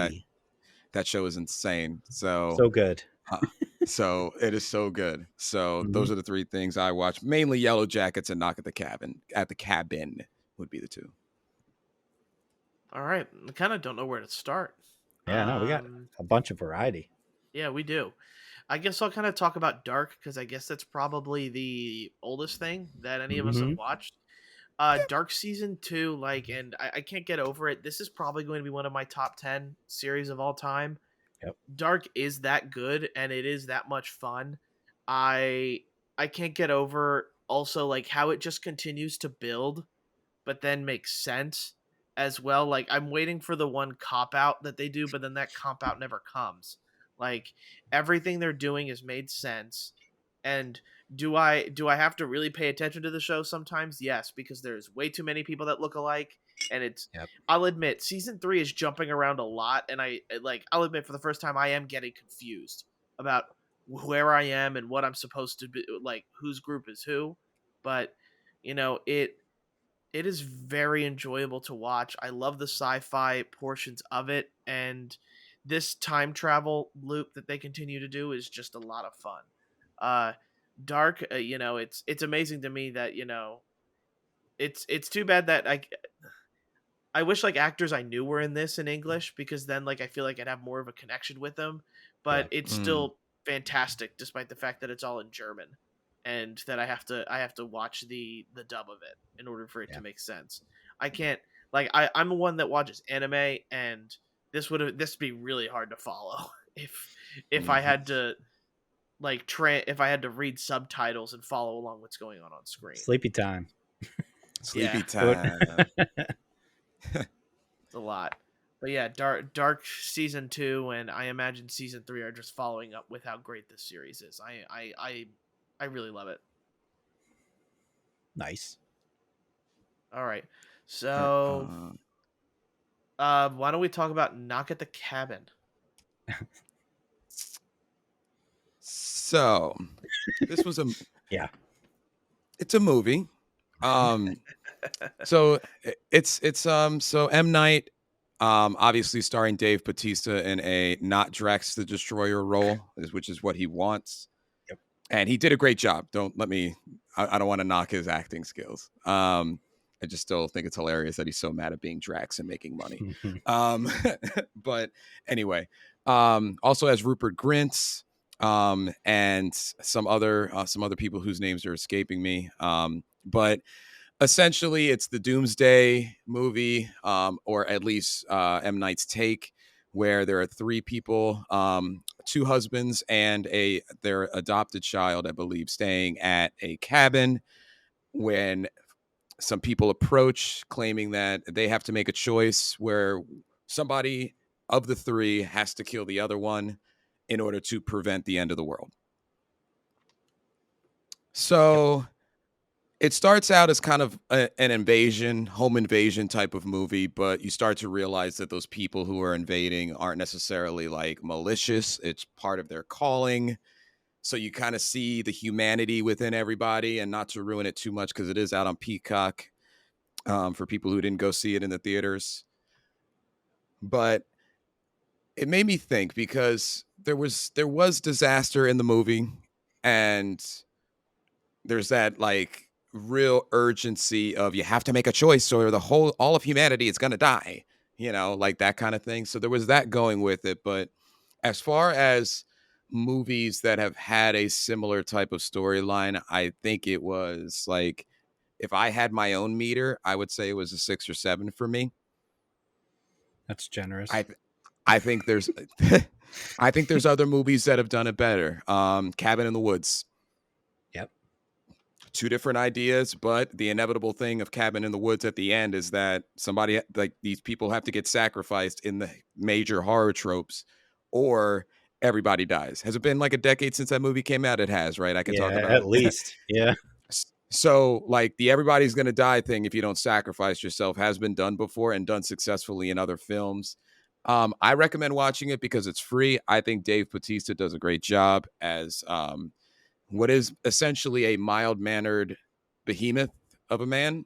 that show is insane. So so good. Uh, so it is so good. So Mhm. those are the 3 things I watch. Mainly Yellow Jackets and Knock at the Cabin. At the Cabin would be the 2. All right, I kind of don't know where to start. Yeah, no, we got a bunch of variety. Yeah, we do. I guess I'll kind of talk about Dark because I guess that's probably the oldest thing that any of us have Mhm. watched. Dark season 2, like, and I can't get over it. This is probably going to be one of my top 10 series of all time. Yep. Dark is that good and it is that much fun. I I can't get over also like how it just continues to build but then makes sense as well. Like I'm waiting for the one cop out that they do, but then that cop out never comes. Like everything they're doing has made sense. And do I have to really pay attention to the show sometimes? Yes, because there's way too many people that look alike and it's Yep. I'll admit season 3 is jumping around a lot and I'll admit for the first time I am getting confused about where I am and what I'm supposed to be like whose group is who. But it is very enjoyable to watch. I love the sci-fi portions of it, and this time travel loop that they continue to do is just a lot of fun. Uh, Dark, it's amazing to me that it's too bad that I wish like actors I knew were in this in English because then like I feel like I'd have more of a connection with them. Yeah. But it's still fantastic despite the fact that it's all in German and that I have to watch the dub of it in order for it Yeah. to make sense. I can't like I'm one that watches anime and this would be really hard to follow if I had to if I had to read subtitles and follow along what's going on screen. Sleepy time. Sleepy Yeah. time. It's a lot. But yeah, Dark season 2 and I imagine season 3 are just following up with how great this series is. I really love it. Nice. All right. Uh, So, why don't we talk about Knock at the Cabin? so this was Yeah. it's a movie. So so M Night, obviously starring Dave Bautista in a not Drax the Destroyer role, which is what he wants. Yep. And he did a great job. I don't want to knock his acting skills. I just still think it's hilarious that he's so mad at being Drax and making money. Um, but anyway, also has Rupert Grint, and some other people whose names are escaping me. But essentially, it's the Doomsday movie, or at least M. Night's take, where there are three people, two husbands and their adopted child, I believe, staying at a cabin when some people approach claiming that they have to make a choice where somebody of the three has to kill the other one in order to prevent the end of the world. Yep. So it starts out as kind of an invasion, home invasion type of movie, but you start to realize that those people who are invading aren't necessarily like malicious. It's part of their calling. So you kind of see the humanity within everybody, and not to ruin it too much because it is out on Peacock, for people who didn't go see it in the theaters. But it made me think because there was disaster in the movie, and there's that like real urgency of you have to make a choice or all of humanity is going to die, like that kind of thing. So there was that going with it. But as far as movies that have had a similar type of storyline, I think it was like, if I had my own meter, I would say it was a 6 or 7 for me. That's generous. I I think there's I think there's other movies that have done it better. Cabin in the Woods. Yep. Two different ideas, but the inevitable thing of Cabin in the Woods at the end is that somebody, like, these people have to get sacrificed in the major horror tropes, or everybody dies. Has it been like a decade since that movie came out? It has, right? I can talk Yeah, about at it. least. Yeah. So, like, the everybody's gonna die thing, if you don't sacrifice yourself, has been done before and done successfully in other films. I recommend watching it because it's free. I think Dave Bautista does a great job as what is essentially a mild-mannered behemoth of a man,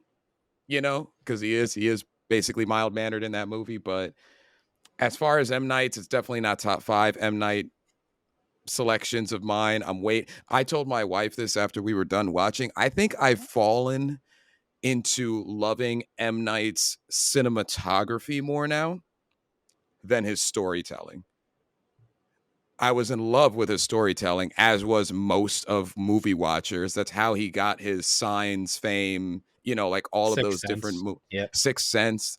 because he is basically mild-mannered in that movie. But as far as M. Night's, it's definitely not top 5 M. Night selections of mine. I told my wife this after we were done watching. I think I've fallen into loving M. Night's cinematography more now than his storytelling. I was in love with his storytelling, as was most of movie watchers. That's how he got his Signs fame, like all of Sixth those different Sense. Yep. Sixth Sense.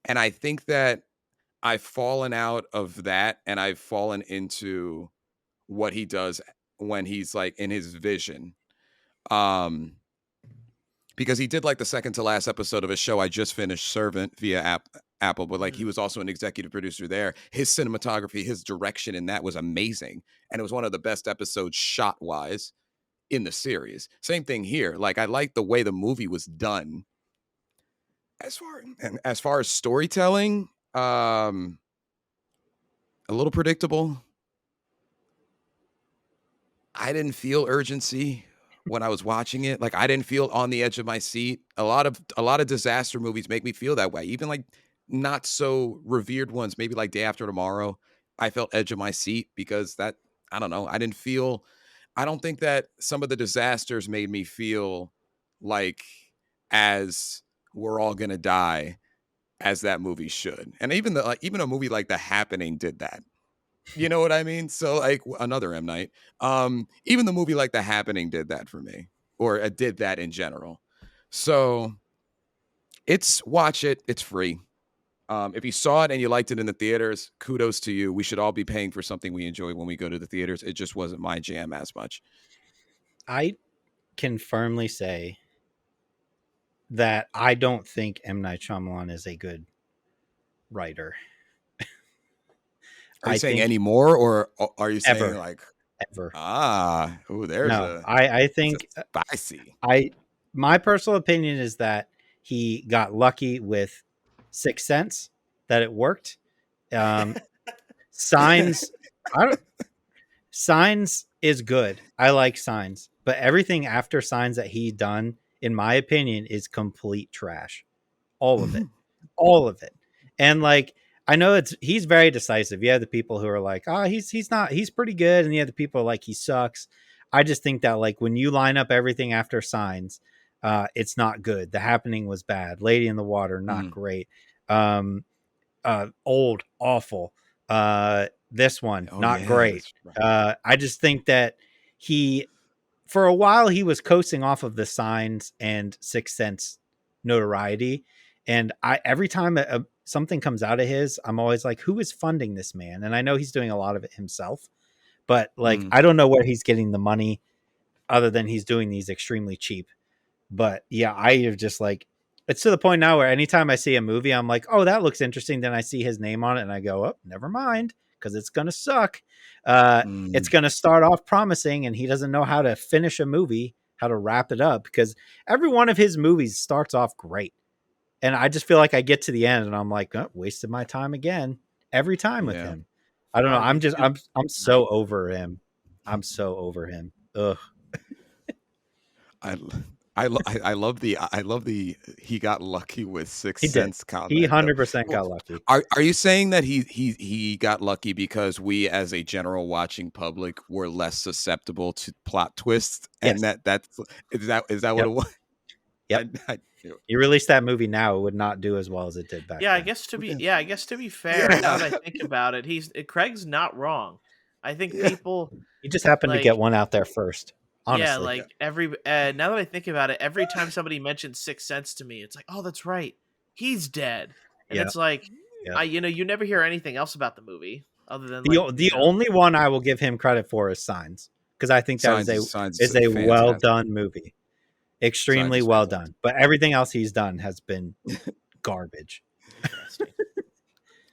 And I think that I've fallen out of that, and I've fallen into what he does when he's like in his vision. Um, because he did like the second to last episode of a show I just finished, Servant, via Apple, but like he was also an executive producer there. His cinematography, his direction in that was amazing, and it was one of the best episodes shot wise in the series. Same thing here. Like, I like the way the movie was done. As far as storytelling, a little predictable. I didn't feel urgency when I was watching it. Like, I didn't feel on the edge of my seat. A lot of disaster movies make me feel that way. Even like not so revered ones, maybe like Day After Tomorrow, I felt edge of my seat because I don't know. I don't think that some of the disasters made me feel like as we're all gonna die as that movie should. And even a movie like The Happening did that. You know what I mean? So, like, another M. Night. Even the movie like The Happening did that for me, or did that in general. So watch it. It's free. If you saw it and you liked it in the theaters, kudos to you. We should all be paying for something we enjoy when we go to the theaters. It just wasn't my jam as much. I can firmly say that I don't think M. Night Shyamalan is a good writer. Are you I saying think any more, or are you saying ever, like, ever. there's No, a I it's a think spicy. I my personal opinion is that he got lucky with Sixth Sense, that it worked. Um, Signs, I don't. Signs is good. I like Signs, but everything after Signs that he done, in my opinion, is complete trash. All of it, all of it. And like, I know he's very decisive. You have the people who are like, oh, he's pretty good, and you have the people like he sucks. I just think that like when you line up everything after Signs, It's not good. The Happening was bad. Lady in the Water, not Mm. great. Old, awful. This one, Oh not yeah, great. that's right. I just think that he, for a while, he was coasting off of the Signs and Sixth Sense notoriety, and I every time something comes out of his, I'm always like, who is funding this man? And I know he's doing a lot of it himself, but like, Mm. I don't know where he's getting the money other than he's doing these extremely cheap. But yeah, I have just like, it's to the point now where anytime I see a movie, I'm like, oh, that looks interesting. Then I see his name on it and I go, oh, never mind, because it's gonna suck. It's Mm. gonna start off promising, and he doesn't know how to finish a movie, how to wrap it up, because every one of his movies starts off great. And I just feel like I get to the end and I'm like, oh, wasted my time again every time with Yeah. him. I don't know. Oh, I'm me just too. I'm so over him. I'm so over him. Ugh. I l- I love the he got lucky with Sixth He did. Sense He comment though. 100% Well, got lucky. are you saying that he got lucky because we as a general watching public were less susceptible to plot twists, and Yes. is that what Yep. it was? Yep. I You release that movie now, it would not do as well as it did back Yeah, I then. guess to be yeah, I guess to be fair, now yeah that I think about it, Craig's not wrong. I think yeah people You just happened to like get one out there first. yeah, Honestly. yeah like now that I think about it, every time somebody mentions Sixth Sense to me, it's like, oh, that's right, he's dead, and Yeah. it's like, Yeah. you never hear anything else about the movie other than like The only one I will give him credit for is Signs, because I think that Signs is is a well fantastic. done movie. Signs Extremely is well fantastic. done. But everything else he's done has been garbage. interesting.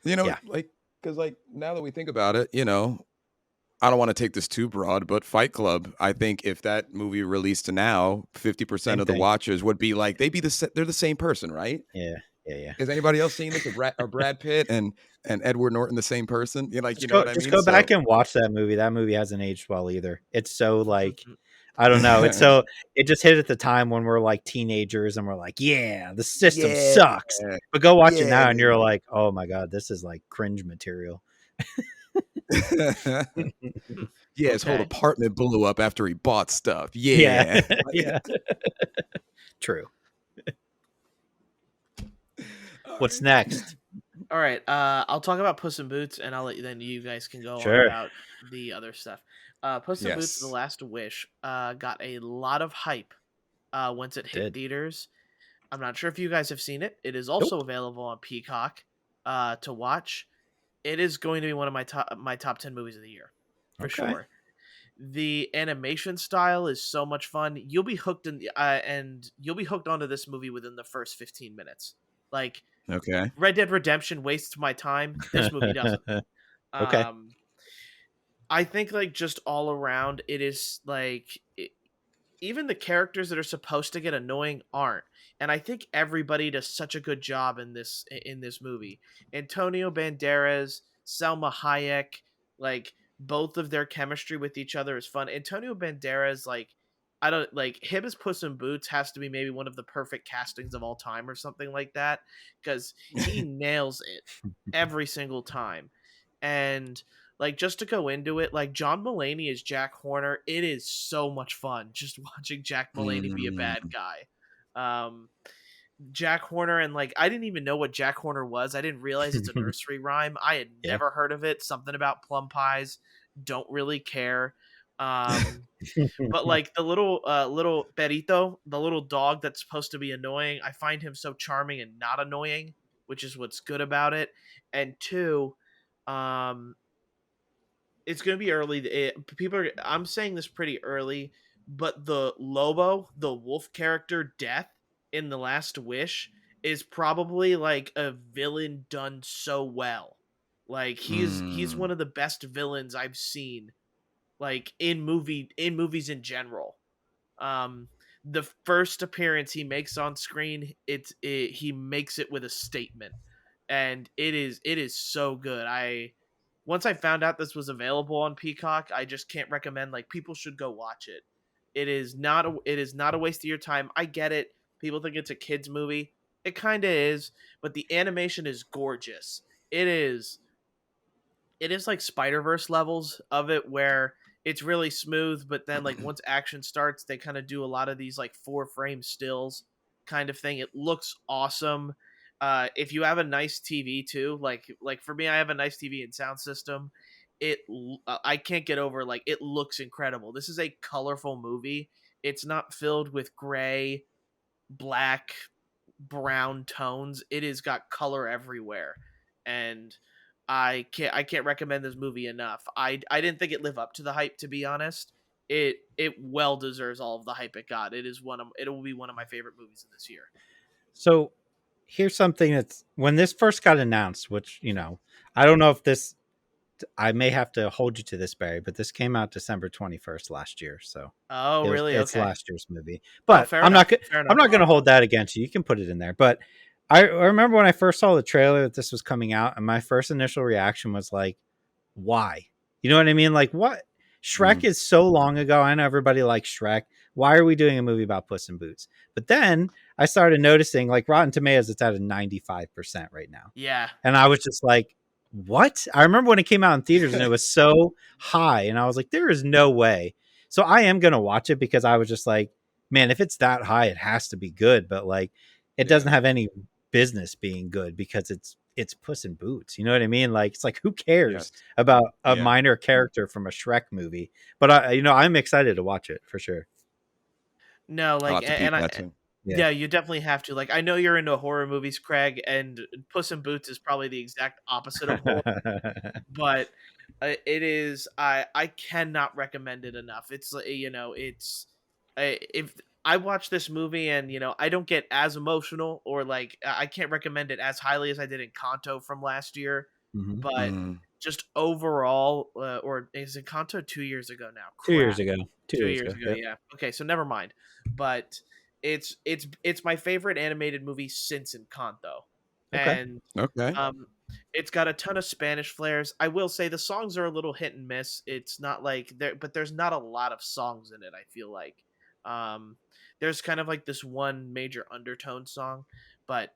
Yeah. Like because like now that we think about it, I don't want to take this too broad, but Fight Club, I think if that movie released now, 50% Same of the thing. watchers would be like, they're the same person, right? Yeah. Yeah. Yeah. Is anybody else seeing this? Are Brad Pitt and Edward Norton the same person? You know what I Just mean? go back So, and watch that movie. That movie hasn't aged well either. It's so like, I don't know. It just hit at the time when we're like teenagers and we're like, yeah, the system yeah, sucks. But go watch it now and yeah. you're like, oh my God, this is like cringe material. Yeah, his whole Okay. apartment blew up after he bought stuff. Yeah. Yeah. Yeah. True. All What's right. next? All right. I'll talk about Puss in Boots, and I'll let you. Then you guys can go on Sure. about the other stuff. Puss in Boots: The Yes. Last Wish got a lot of hype once it hit Did. theaters. I'm not sure if you guys have seen it. It is Nope. also available on Peacock to watch. It is going to be one of my top 10 movies of the year for Okay. sure. The animation style is so much fun. You'll be hooked and you'll be hooked onto this movie within the first 15 minutes. Like Okay. Red Dead Redemption wastes my time. This movie doesn't. Okay. Um, I think like just all around, it is like even the characters that are supposed to get annoying aren't. And I think everybody does such a good job in this movie. Antonio Banderas, Selma Hayek, like both of their chemistry with each other is fun. Antonio Banderas, like I don't like him as Puss in Boots has to be maybe one of the perfect castings of all time or something like that because he nails it every single time. And like just to go into it, like John Mulaney as Jack Horner, it is so much fun just watching Jack Mulaney be a bad Mm, guy. Um, Jack Horner and like I didn't even know what Jack Horner was. I didn't realize it's a nursery rhyme. I had Yeah. never heard of it. Something about plum pies. Don't really care. Um, but like the little Perito, the little dog that's supposed to be annoying, I find him so charming and not annoying, which is what's good about it. And two, um, it's gonna be early. I'm saying this pretty early, but the Lobo, the wolf character, death in the Last Wish is probably like a villain done so well. Like he's mm, one of the best villains I've seen, like in movies in general. Um, the first appearance he makes on screen, he makes it with a statement, and it is so good. I once I found out this was available on Peacock, I just can't recommend like people should go watch it. It is not a waste of your time. I get it. People think it's a kids movie. It kind of is, but the animation is gorgeous. It is like Spider-Verse levels of it where it's really smooth, but then like once action starts, they kind of do a lot of these like 4 frame stills kind of thing. It looks awesome. If you have a nice TV too, like for me, I have a nice TV and sound system. I can't get over, like, it looks incredible. This is a colorful movie. It's not filled with gray, black, brown tones. It has got color everywhere, and I can't recommend this movie enough. I didn't think it lived up to the hype, to be honest. It well deserves all of the hype it got. It will be one of my favorite movies of this year. So here's something that's when this first got announced, which, I don't know if this, I may have to hold you to this, Barry, but this came out December 21st last year. So Oh, really? it's Okay. last year's movie, Oh, but fair enough. Fair I'm enough. not going to hold that against you. You can put it in there. But I remember when I first saw the trailer that this was coming out, and my first initial reaction was like, why? You know what I mean? Like, what? Shrek Mm. is so long ago. I know everybody likes Shrek. Why are we doing a movie about Puss in Boots? But then I started noticing, like, Rotten Tomatoes, it's at a 95% right now. Yeah. And I was just like, what? I remember when it came out in theaters and it was so high. And I was like, there is no way. So I am going to watch it because I was just like, man, if it's that high, it has to be good. But like, it Yeah. doesn't have any business being good because it's Puss in Boots. You know what I mean? Like, it's like, who cares Yes. about a Yeah. minor character from a Shrek movie? But I'm excited to watch it for sure. No, I'll like, have to peep and I that too. Yeah. yeah, you definitely have to. Like, I know you're into horror movies, Craig, and Puss in Boots is probably the exact opposite of horror, but it is. I cannot recommend it enough. It's it's if I watch this movie and I don't get as emotional, or like I can't recommend it as highly as I did in Kanto from last year, Mhm. but Mm. just overall, or is it Kanto 2 years ago now? 2 years Crap. ago. 2 2 years years ago. ago, Yep. yeah. Okay, so never mind. But it's my favorite animated movie since Encanto. Okay. And Okay. um it's got a ton of Spanish flares. I will say the songs are a little hit and miss. It's not like there's not a lot of songs in it, I feel like. Um there's kind of like this one major undertone song, but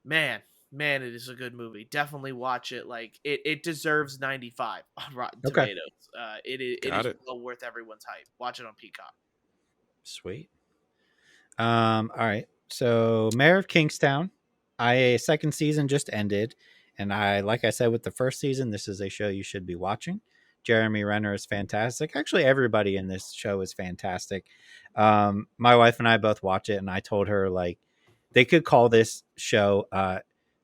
man, man, it is a good movie. Definitely watch it. Like it deserves 95 on Rotten Okay. Tomatoes. It Got is it. well worth everyone's hype. Watch it on Peacock. Sweet. All right. So Mayor of Kingstown, second season just ended, and like I said with the first season, this is a show you should be watching. Jeremy Renner is fantastic. Actually, everybody in this show is fantastic. My wife and I both watch it, and I told her like they could call this show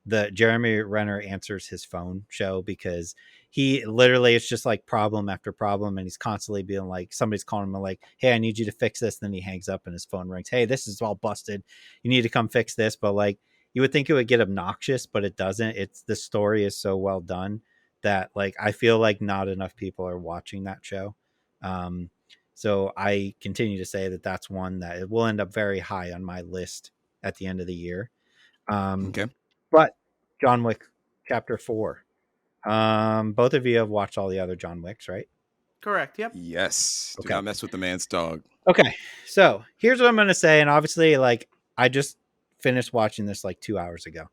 the Jeremy Renner answers his phone show because he literally it's just like problem after problem and he's constantly being like somebody's calling him like, hey, I need you to fix this. Then he hangs up and his phone rings. Hey, this is all busted. You need to come fix this. But like you would think it would get obnoxious, but it doesn't. It's the story is so well done that like I feel like not enough people are watching that show. Um, so I continue to say that that's one that it will end up very high on my list at the end of the year. Um, Okay. but John Wick Chapter 4. Both of you have watched all the other John Wicks, right? Correct. Yep. Yes. Do Okay. not mess with the man's dog. Okay. So here's what I'm gonna say, and obviously, like I just finished watching this like 2 hours ago.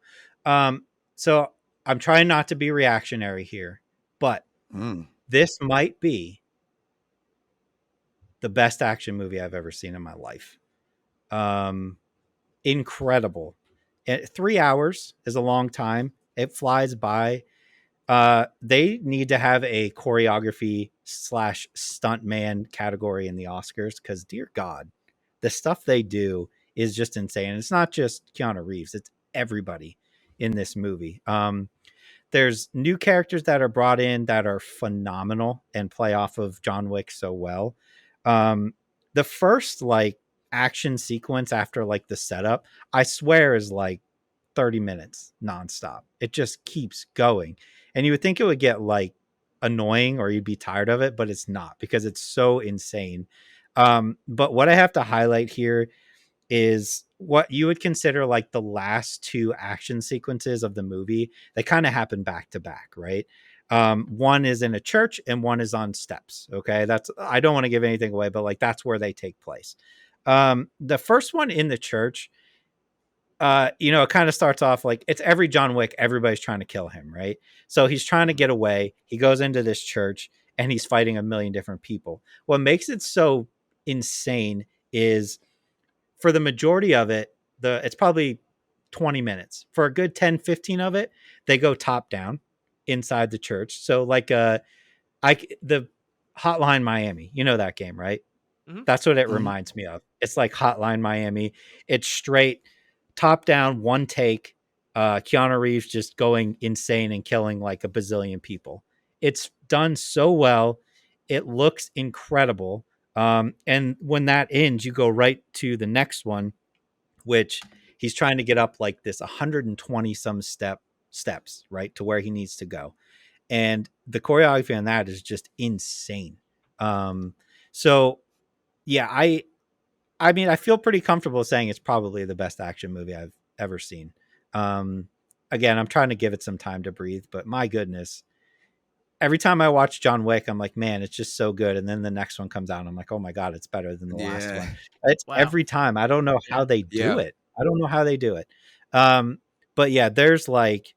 So I'm trying not to be reactionary here, but Mm. this might be the best action movie I've ever seen in my life. Um, Incredible. 3 hours is a long time. It flies by. They need to have a choreography slash stuntman category in the Oscars because, dear God, the stuff they do is just insane. It's not just Keanu Reeves; it's everybody in this movie. There's new characters that are brought in that are phenomenal and play off of John Wick so well. Um, the first like action sequence after like the setup, I swear is like 30 minutes nonstop. It just keeps going. And you would think it would get like annoying or you'd be tired of it, but it's not because it's so insane. But what I have to highlight here is what you would consider like the last two action sequences of the movie. They kind of happen back to back, right? One is in a church and one is on steps. Okay. That's, I don't want to give anything away, but like that's where they take place. The first one in the church, it kind of starts off like it's every John Wick, everybody's trying to kill him, right? So he's trying to get away. He goes into this church and he's fighting a million different people. What makes it so insane is for the majority of it, it's probably 20 minutes. For a good 10, 15 of it, they go top down inside the church. So like the Hotline Miami, you know that game, right? Hmm. That's what it Mhm. reminds me of. It's like Hotline Miami. It's straight top down, one take. Keanu Reeves just going insane and killing like a bazillion people. It's done so well. It looks incredible. And when that ends, you go right to the next one, which he's trying to get up like this 120 some steps, right, to where he needs to go. And the choreography on that is just insane. Um, so yeah, I mean, I feel pretty comfortable saying it's probably the best action movie I've ever seen. Um, Again, I'm trying to give it some time to breathe, but my goodness, every time I watch John Wick, I'm like, man, it's just so good. And then the next one comes out, and I'm like, oh my god, it's better than the last Yeah. one. It's Wow. every time. I don't know how Yeah. they do Yeah. it. I don't know how they do it. Um, but yeah, there's like,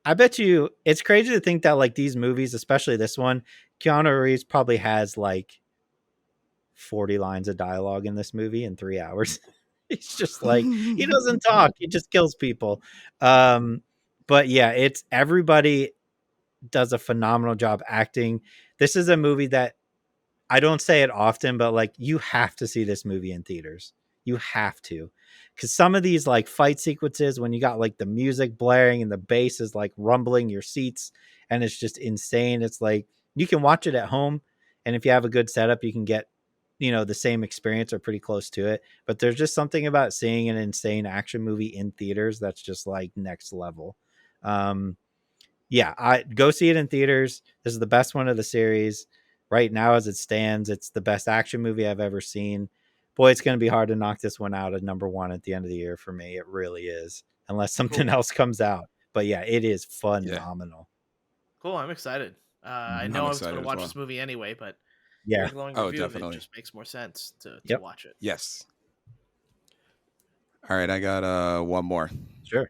I bet you it's crazy to think that like these movies, especially this one, Keanu Reeves probably has like 40 lines of dialogue in this movie in 3 hours. He's just like, he doesn't talk, he just kills people. Um, but yeah, it's everybody does a phenomenal job acting. This is a movie that I don't say it often, but like you have to see this movie in theaters. You have to. Cause some of these like fight sequences, when you got like the music blaring and the bass is like rumbling your seats and it's just insane. It's like you can watch it at home. And if you have a good setup, you can get, the same experience or pretty close to it. But there's just something about seeing an insane action movie in theaters that's just like next level. Um, yeah, I go see it in theaters. This is the best one of the series right now as it stands. It's the best action movie I've ever seen. Boy, it's going to be hard to knock this one out at number one at the end of the year for me. It really is, unless something Cool. else comes out. But yeah, it is Yeah. phenomenal. Cool. I'm excited. I Mhm. know I'm I was going excited to as watch well. this movie anyway, but Yeah. hearing a long Oh, review of it definitely. just makes more sense to Yep. watch it. Yes. All right, I got one more. Sure.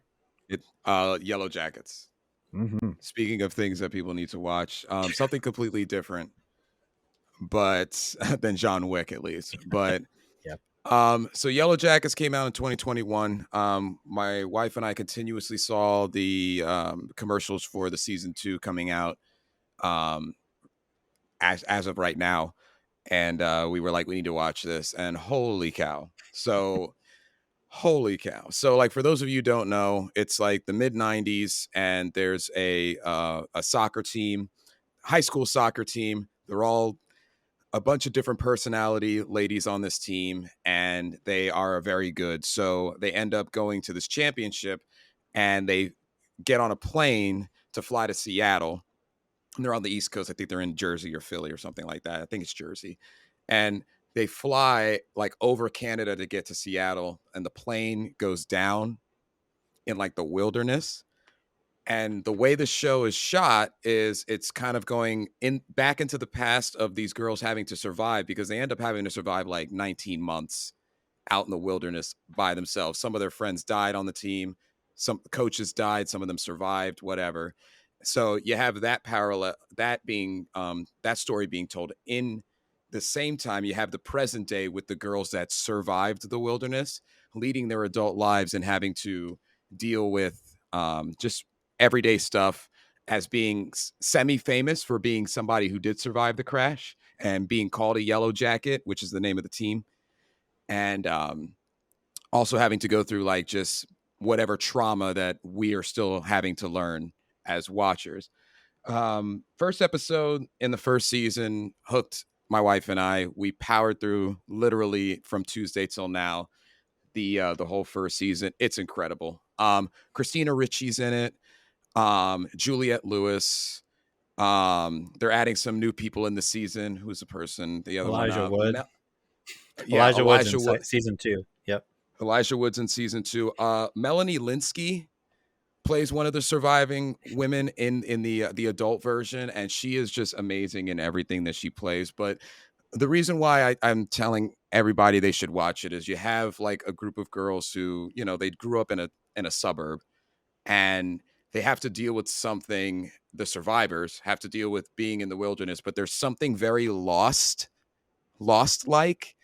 Yellow Jackets. Mm-hmm. Speaking of things that people need to watch, something completely different, but than John Wick at least. But Yep. so Yellow Jackets came out in 2021. My wife and I continuously saw the commercials for the season 2 coming out um, as of right now, and we were like, we need to watch this. And holy cow! So holy cow! So like for those of you who don't know, it's like the mid 90s, and there's a soccer team, high school soccer team. They're all a bunch of different personality ladies on this team, and they are very good. So they end up going to this championship, and they get on a plane to fly to Seattle. And they're on the East Coast. I think they're in Jersey or Philly or something like that. I think it's Jersey. And they fly like over Canada to get to Seattle, and the plane goes down in like the wilderness. And the way the show is shot is it's kind of going in back into the past of these girls having to survive, because they end up having to survive like 19 months out in the wilderness by themselves. Some of their friends died on the team, some coaches died, some of them survived, whatever. So you have that parallel, that being that story being told. In the same time, you have the present day with the girls that survived the wilderness leading their adult lives and having to deal with just everyday stuff, as being semi-famous for being somebody who did survive the crash and being called a yellow jacket, which is the name of the team. And also having to go through like just whatever trauma that we are still having to learn as watchers. First episode in the first season hooked my wife and I. We powered through literally from Tuesday till now the whole first season. It's incredible. Christina Ricci's in it. Juliette Lewis. They're adding some new people in the season. Who's the person? The other one, Elijah Wood. yeah, Elijah Wood's in season 2. Yep. Elijah Wood's in season 2. Melanie Linsky plays one of the surviving women in the adult version, and she is just amazing in everything that she plays. But the reason why I'm telling everybody they should watch it is you have like a group of girls who, they grew up in a suburb, and they have to deal with something. The survivors have to deal with being in the wilderness, but there's something very lost like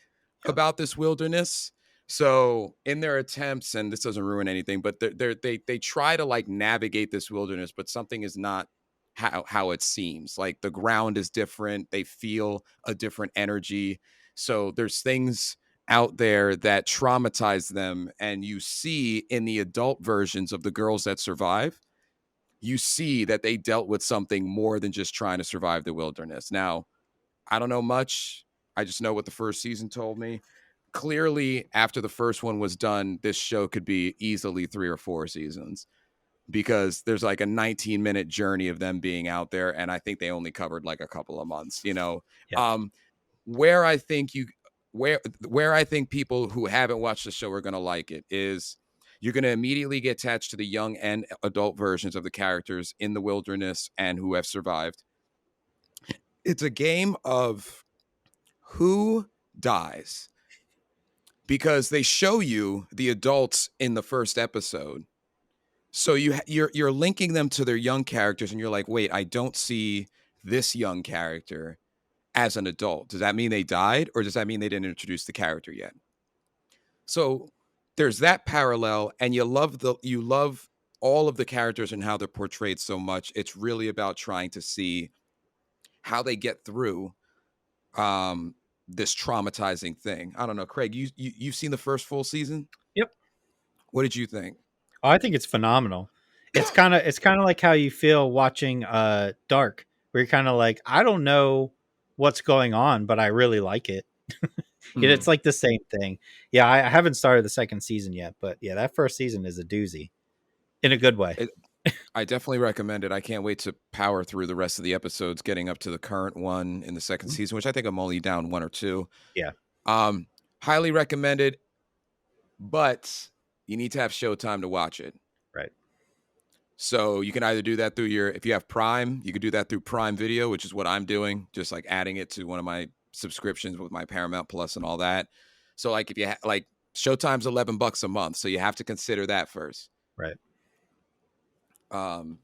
Yep. about this wilderness. So in their attempts, and this doesn't ruin anything, but they try to like navigate this wilderness, but something is not how it seems. Like the ground is different. They feel a different energy. So there's things out there that traumatize them. And you see in the adult versions of the girls that survive, you see that they dealt with something more than just trying to survive the wilderness. Now, I don't know much. I just know what the first season told me. Clearly, after the first one was done, this show could be easily 3 or 4 seasons because there's like a 19-minute journey of them being out there, and I think they only covered like a couple of months. Yeah. Um, where I think you where I think people who haven't watched the show are going to like it is you're going to immediately get attached to the young and adult versions of the characters in the wilderness and who have survived. It's a game of who dies because they show you the adults in the first episode. So you're linking them to their young characters and you're like, "Wait, I don't see this young character as an adult. Does that mean they died or does that mean they didn't introduce the character yet?" So there's that parallel and you love all of the characters and how they're portrayed so much. It's really about trying to see how they get through um this traumatizing thing. I don't know, Craig, you've seen the first full season? Yep. What did you think? Oh, I think it's phenomenal. It's kind of like how you feel watching Dark, where you're kind of like, I don't know what's going on, but I really like it. It's like the same thing. Yeah, I haven't started the second season yet, but yeah, that first season is a doozy in a good way. It, I definitely recommend it. I can't wait to power through the rest of the episodes, getting up to the current one in the second Mhm. season, which I think I'm only down 1 or 2. Yeah, Um, highly recommended, but you need to have Showtime to watch it. right. So you can either do that through if you have Prime, you could do that through Prime Video, which is what I'm doing, just like adding it to one of my subscriptions with my Paramount Plus and all that. So like if you like Showtime's $11 a month, so you have to consider that first. Right.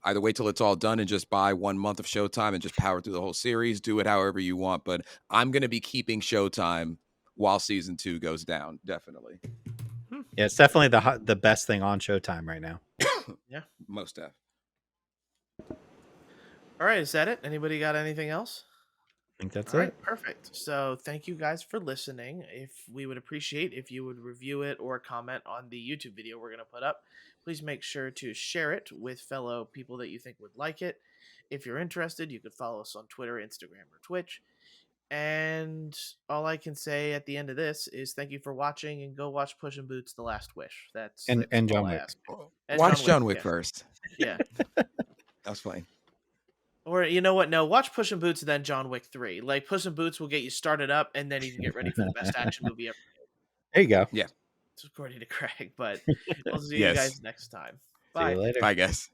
Either wait till it's all done and just buy 1 month of Showtime and just power through the whole series. Do it however you want, but I'm going to be keeping Showtime while season 2 goes down. Definitely. Yeah, it's definitely the best thing on Showtime right now. Yeah. Most def. All right, is that it? Anybody got anything else? I think that's All right, it. perfect. So thank you guys for listening. If we would appreciate if you would review it or comment on the YouTube video we're going to put up. Please make sure to share it with fellow people that you think would like it. If you're interested, you could follow us on Twitter, Instagram, or Twitch. And all I can say at the end of this is thank you for watching and go watch Puss in Boots: The Last Wish. That's And all John I Wick. ask. And Watch John Wick yeah. first. Yeah. That's fine. Or you know what? No, watch Puss in Boots and then John Wick 3. Like Puss in Boots will get you started up and then you can get ready for the best action movie ever. There you go. Yeah. It's according to Craig, but we'll see you Yes. guys next time. See you Bye. later. Bye, guys.